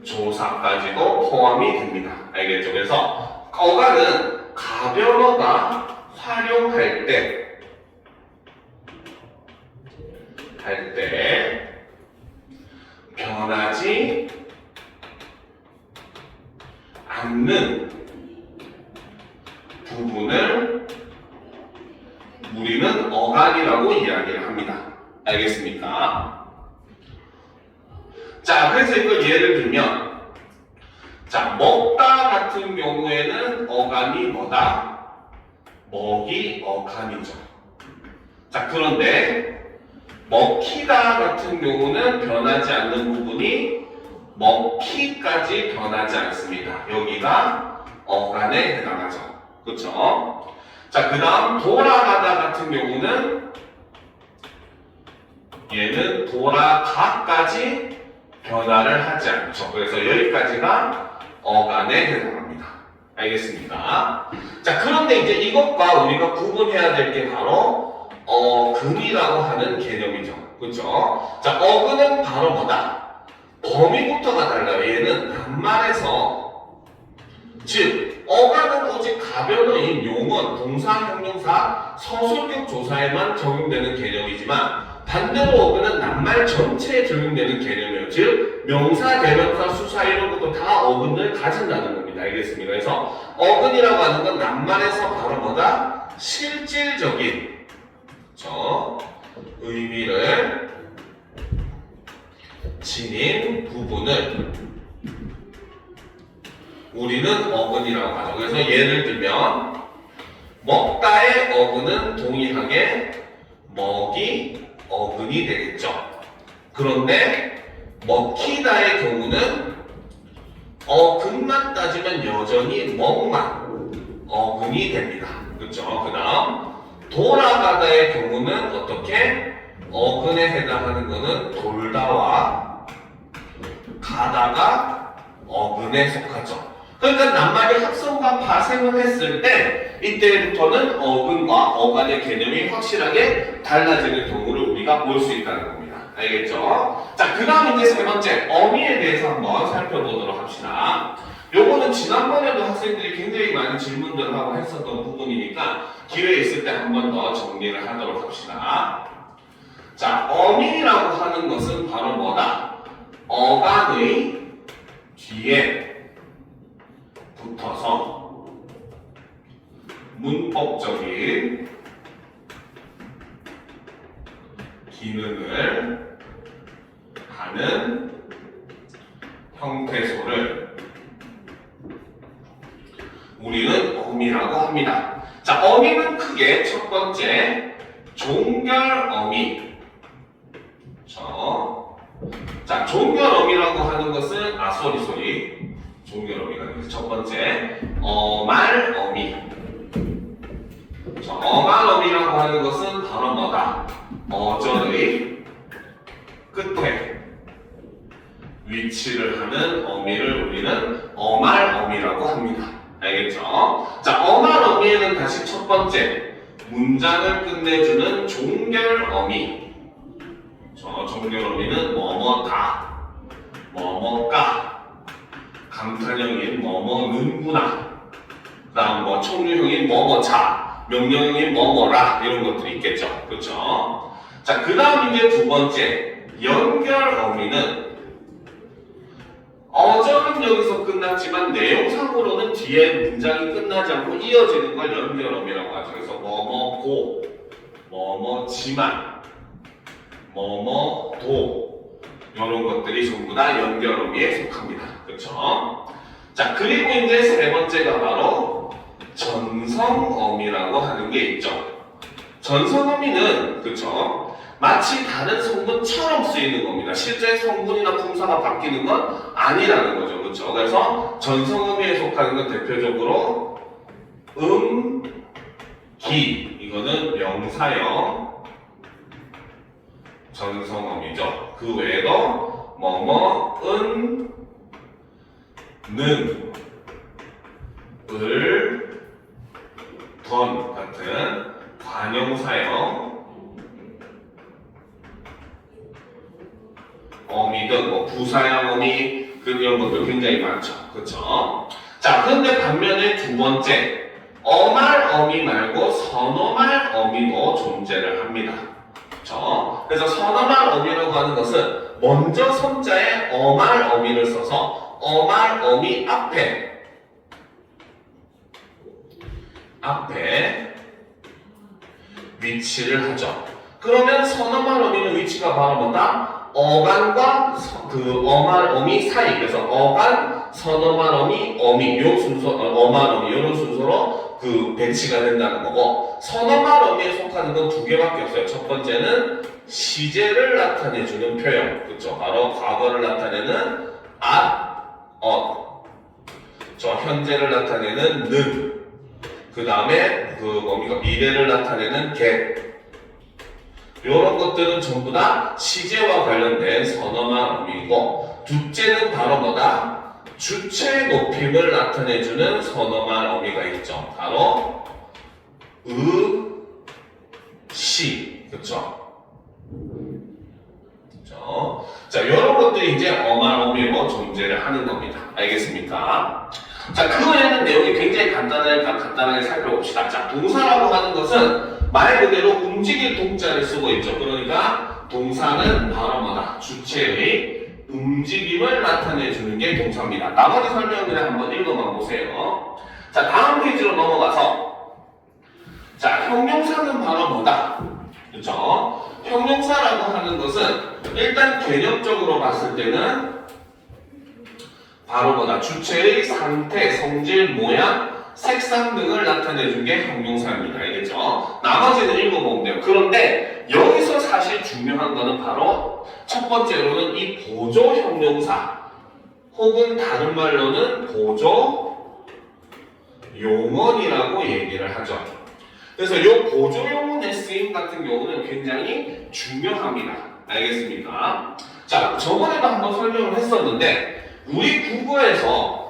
조사까지도 포함이 됩니다. 알겠죠? 그래서 어간은 가변어가 활용할 때 변하지 않는 부분을 우리는 어간이라고 이야기를 합니다. 알겠습니까? 자, 그래서 이걸 예를 들면 자, 먹다 같은 경우에는 어간이 뭐다? 먹이 어간이죠. 자, 그런데 먹히다 같은 경우는 변하지 않는 부분이 먹히까지 변하지 않습니다. 여기가 어간에 해당하죠. 그렇죠? 자, 그 다음 돌아가다 같은 경우는 얘는 돌아가까지 변화를 하지 않죠. 그래서 여기까지가 어간에 해당합니다. 알겠습니까? 자, 그런데 이제 이것과 우리가 구분해야 될 게 바로 근이라고 하는 개념이죠. 그렇죠? 자, 어근은 바로 뭐다? 범위부터가 달라요. 얘는 낱말에서 즉 어간은 오직 가변어인 용언, 동사, 형용사, 서술격 조사에만 적용되는 개념이지만 반대로 어근은 낱말 전체에 적용되는 개념이에요. 즉 명사, 대명사, 수사 이런 것도 다 어근을 가진다는 겁니다. 알겠습니까? 그래서 어근이라고 하는 건 낱말에서 바로 뭐다? 실질적인 의미를 지닌 부분을 우리는 어근이라고 하죠. 그래서 예를 들면 먹다의 어근은 동일하게 먹이 어근이 되겠죠. 그런데 먹히다의 경우는 어근만 따지면 여전히 먹만 어근이 됩니다. 그렇죠? 그 다음 돌아가다의 경우는 어떻게? 어근에 해당하는 것은 돌다와 가다가 어근에 속하죠. 그러니까 낱말이 합성과 파생을 했을 때 이때부터는 어근과 어간의 개념이 확실하게 달라지는 경우를 우리가 볼 수 있다는 겁니다. 알겠죠? 자, 그 다음 이제 세 번째 어미에 대해서 한번 살펴보도록 합시다. 요거는 지난번에도 학생들이 굉장히 많은 질문들을 하고 했었던 부분이니까 기회 있을 때 한 번 더 정리를 하도록 합시다. 자, 어미라고 하는 것은 바로 뭐다? 어간의 뒤에 붙어서 문법적인 기능을 하는 형태소를 우리는 어미라고 합니다. 자, 어미는 크게 첫 번째 종결어미. 자, 종결어미라고 하는 것은 종결어미가 첫 번째 어말어미. 어말어미라고 하는 것은 바로 뭐다? 어절의 끝에 위치를 하는 어미를 우리는 어말어미라고 합니다. 알겠죠? 자, 어말어미에는 다시 첫 번째 문장을 끝내주는 종결어미. 종결어미는 뭐뭐다, 뭐뭐까, 감탄형인 뭐뭐는구나, 그 다음 총류형인 뭐뭐자, 명령형인 뭐뭐라 이런 것들이 있겠죠. 그렇죠? 자, 그 다음 이제 두 번째 연결어미는 어절은 여기서 끝났지만 내용상으로는 뒤에 문장이 끝나지 않고 이어지는 걸 연결어미라고 하죠. 그래서 뭐뭐고, 뭐뭐지만, 뭐뭐도 이런 것들이 전부 다 연결어미에 속합니다. 그렇죠? 자, 그리고 이제 세 번째가 바로 전성어미라고 하는 게 있죠. 전성어미는 그렇죠? 마치 다른 성분처럼 쓰이는 겁니다. 실제 성분이나 품사가 바뀌는 건 아니라는 거죠. 그렇죠? 그래서 전성어미에 속하는 건 대표적으로 기, 이거는 명사형 전성어미죠. 그 외에도 는, 던 같은 관용사형 어미든 부사형 어미 이런 것들 굉장히 많죠. 그렇죠? 자, 그런데 반면에 두 번째 어말 어미 말고 선어말 어미도 존재를 합니다. 그렇죠? 그래서 선어말 어미라고 하는 것은 먼저 선자에 어말 어미를 써서 어말 어미 앞에 위치를 하죠. 그러면 선어말 어미는 위치가 바로 뭐다? 어간과 그 어말 어미 사이. 그래서 어간, 선어말 어미, 어미 요 순서, 어말 어미 이런 순서로 그 배치가 된다는 거고, 선어말 어미에 속하는 건 두 개밖에 없어요. 첫 번째는 시제를 나타내주는 표현. 그렇죠? 바로 과거를 나타내는 저 현재를 나타내는 는. 그 다음에 미래를 나타내는 get. 이런 것들은 전부 다 시제와 관련된 선어말 어미이고, 둘째는 바로 뭐다? 주체 높임을 나타내주는 선어말 어미가 있죠. 바로 시. 그렇죠? 자, 이런 것들이 이제 어말 어미로 존재를 하는 겁니다. 알겠습니까? 자, 그 외에는 내용이 굉장히 간단하니까 간단하게 살펴봅시다. 자, 동사라고 하는 것은 말 그대로 움직일 동자를 쓰고 있죠. 그러니까 동사는 바로 뭐다? 주체의 움직임을 나타내주는 게 동사입니다. 나머지 설명은 그냥 한번 읽어만 보세요. 자, 다음 페이지로 넘어가서 자, 형용사는 바로 뭐다? 그렇죠? 형용사라고 하는 것은 일단 개념적으로 봤을 때는 바로 뭐다? 주체의 상태, 성질, 모양, 색상 등을 나타내준 게 형용사입니다. 알겠죠? 나머지는 읽어보면 돼요. 그런데 여기서 사실 중요한 거는 바로 첫 번째로는 이 보조 형용사 혹은 다른 말로는 보조 용언이라고 얘기를 하죠. 그래서 이 보조 용언의 쓰임 같은 경우는 굉장히 중요합니다. 알겠습니까? 자, 저번에도 한번 설명을 했었는데 우리 국어에서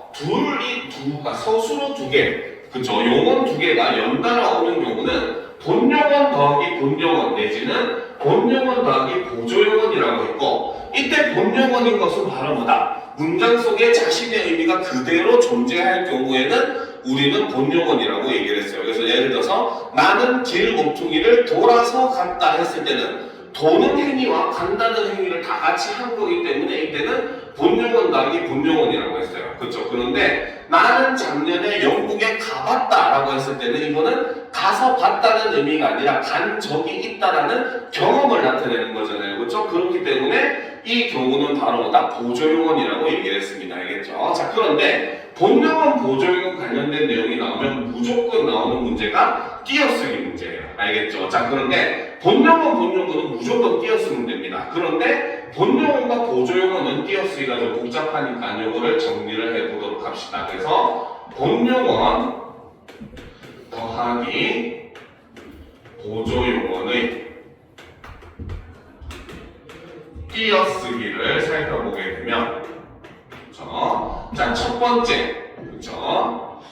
서술어 두 개, 그쵸? 용언 두 개가 연달아 오는 경우는 본용언 더하기 본용언 내지는 본용언 더하기 보조용언이라고 했고, 이때 본용언인 것은 바로 뭐다? 문장 속에 자신의 의미가 그대로 존재할 경우에는 우리는 본용언이라고 얘기를 했어요. 그래서 예를 들어서 나는 길 모퉁이를 돌아서 갔다 했을 때는 도는 행위와 간다는 행위를 다 같이 한 거기 때문에 이때는 본용언 더하기 본용언이라고 했어요. 그렇죠? 그런데 나는 작년에 영국에 가봤다라고 했을 때는 이거는 가서 봤다는 의미가 아니라 간 적이 있다라는 경험을 나타내는 거잖아요. 그렇죠? 그렇기 때문에 이 경우는 바로 뭐다? 보조용언이라고 얘기를 했습니다. 알겠죠? 자, 그런데 본용언, 보조용언 관련된 내용이 나오면 무조건 나오는 문제가 띄어쓰기 문제예요. 알겠죠? 자, 그런데 본용언, 본용어는 무조건 띄어쓰면 됩니다. 그런데 본용어과 보조용어는 띄어쓰기가 좀 복잡하니까 요거를 정리를 해보도록 합시다. 그래서 본용어 더하기 보조용어의 띄어쓰기를 살펴보게 되면, 그렇죠? 자, 첫 번째, 그렇죠?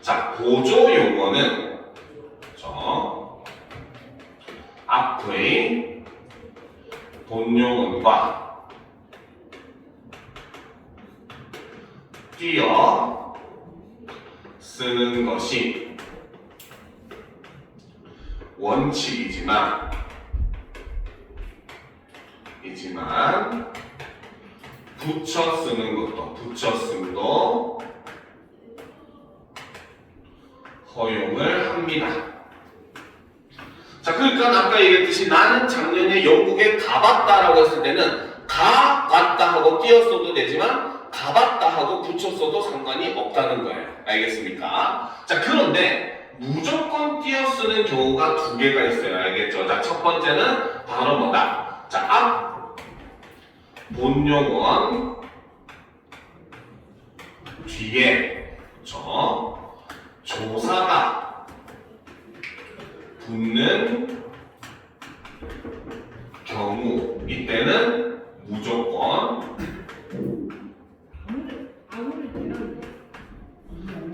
자, 보조용어는 그렇죠? 앞의 본용어과 띄어 쓰는 것이 원칙이지만 붙여 쓰는 것도 붙였음도 허용을 합니다. 자, 그러니까 아까 얘기했듯이 나는 작년에 영국에 가봤다라고 했을 때는 가봤다 하고 띄었어도 되지만 가봤다 하고 붙였어도 상관이 없다는 거예요. 알겠습니까? 자, 그런데 무조건 띄어쓰는 경우가 두 개가 있어요. 알겠죠? 자, 첫 번째는 바로 뭐다? 자, 앞 본용언 뒤에 그렇죠? 조사가 붙는 경우 이때는 무조건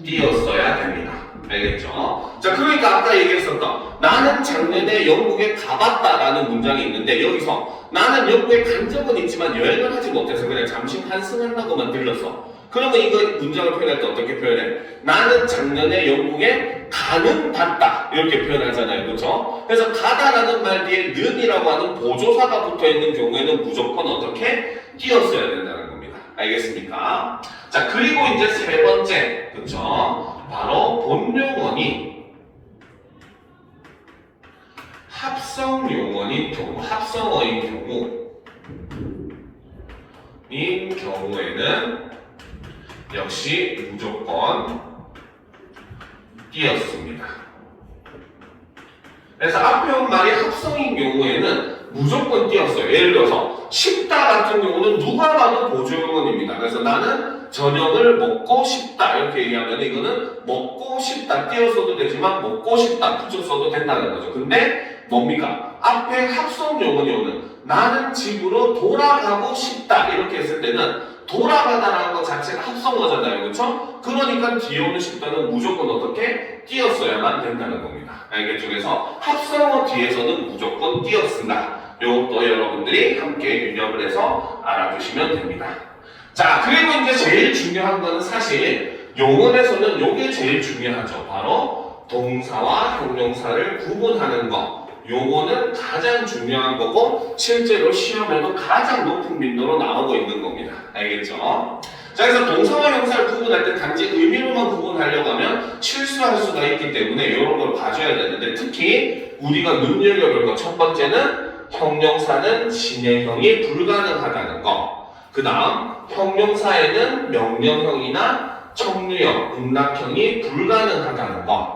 띄었어야 됩니다. 알겠죠? 자, 그러니까 아까 얘기했었던 나는 작년에 영국에 가봤다라는 문장이 있는데 여기서 나는 영국에 간 적은 있지만 여행을 하지 못해서 그냥 잠시 환승한다고만 들렸어. 그러면 이거 문장을 표현할 때 어떻게 표현해? 나는 작년에 영국에 가는 봤다 이렇게 표현하잖아요. 그렇죠? 그래서 가다라는 말 뒤에 는이라고 하는 보조사가 붙어있는 경우에는 무조건 어떻게? 띄었어야 된다는 겁니다. 알겠습니까? 자, 그리고 이제 세 번째, 그렇죠? 바로 본용언이 합성용언인 경우, 합성어인 경우에는 역시 무조건 띄었습니다. 그래서 앞에 온 말이 합성인 경우에는 무조건 띄었어요. 예를 들어서 싶다 같은 경우는 누가 봐도 보조용언입니다. 그래서 나는 저녁을 먹고 싶다 이렇게 얘기하면 이거는 먹고 싶다 띄어서도 되지만 먹고 싶다 붙였어도 된다는 거죠. 근데 뭡니까? 앞에 합성용언이 오는 나는 집으로 돌아가고 싶다 이렇게 했을 때는 돌아가다라는 것 자체가 합성어잖아요. 그렇죠? 그러니까 뒤에 오는 싶다는 무조건 어떻게? 띄었어야만 된다는 겁니다. 알겠죠? 그래서 합성어 뒤에서는 무조건 띄었습니다. 이것도 여러분들이 함께 유념을 해서 알아두시면 됩니다. 자, 그리고 이제 제일 중요한 거는 사실 용언에서는 요게 제일 중요하죠. 바로 동사와 형용사를 구분하는 거. 요거는 가장 중요한 거고 실제로 시험에도 가장 높은 빈도로 나오고 있는 겁니다. 알겠죠? 자, 그래서 동사와 형용사를 구분할 때 단지 의미로만 구분하려고 하면 실수할 수가 있기 때문에 이런 걸 봐줘야 되는데 특히 우리가 눈여겨볼 것 첫 번째는 형용사는 진행형이 불가능하다는 거. 그 다음 형용사에는 명령형이나 청류형, 문락형이 불가능하다는 거.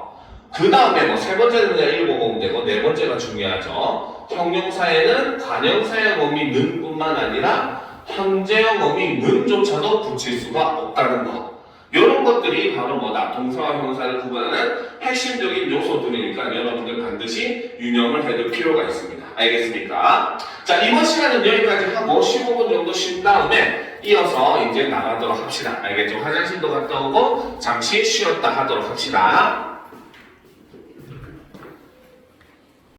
그 다음에 뭐 세 번째는 그냥 읽어보면 되고 네 번째가 중요하죠. 형용사에는 관형사형 어미 는뿐만 아니라 현재형 어미 는조차도 붙일 수가 없다는 거. 이런 것들이 바로 뭐다? 동사와 형용사를 구분하는 핵심적인 요소들이니까 여러분들 반드시 유념을 해둘 필요가 있습니다. 알겠습니까? 자, 이번 시간은 여기까지 하고 15분 정도 쉰 다음에 이어서 이제 나가도록 합시다. 알겠죠? 화장실도 갔다 오고 잠시 쉬었다 하도록 합시다.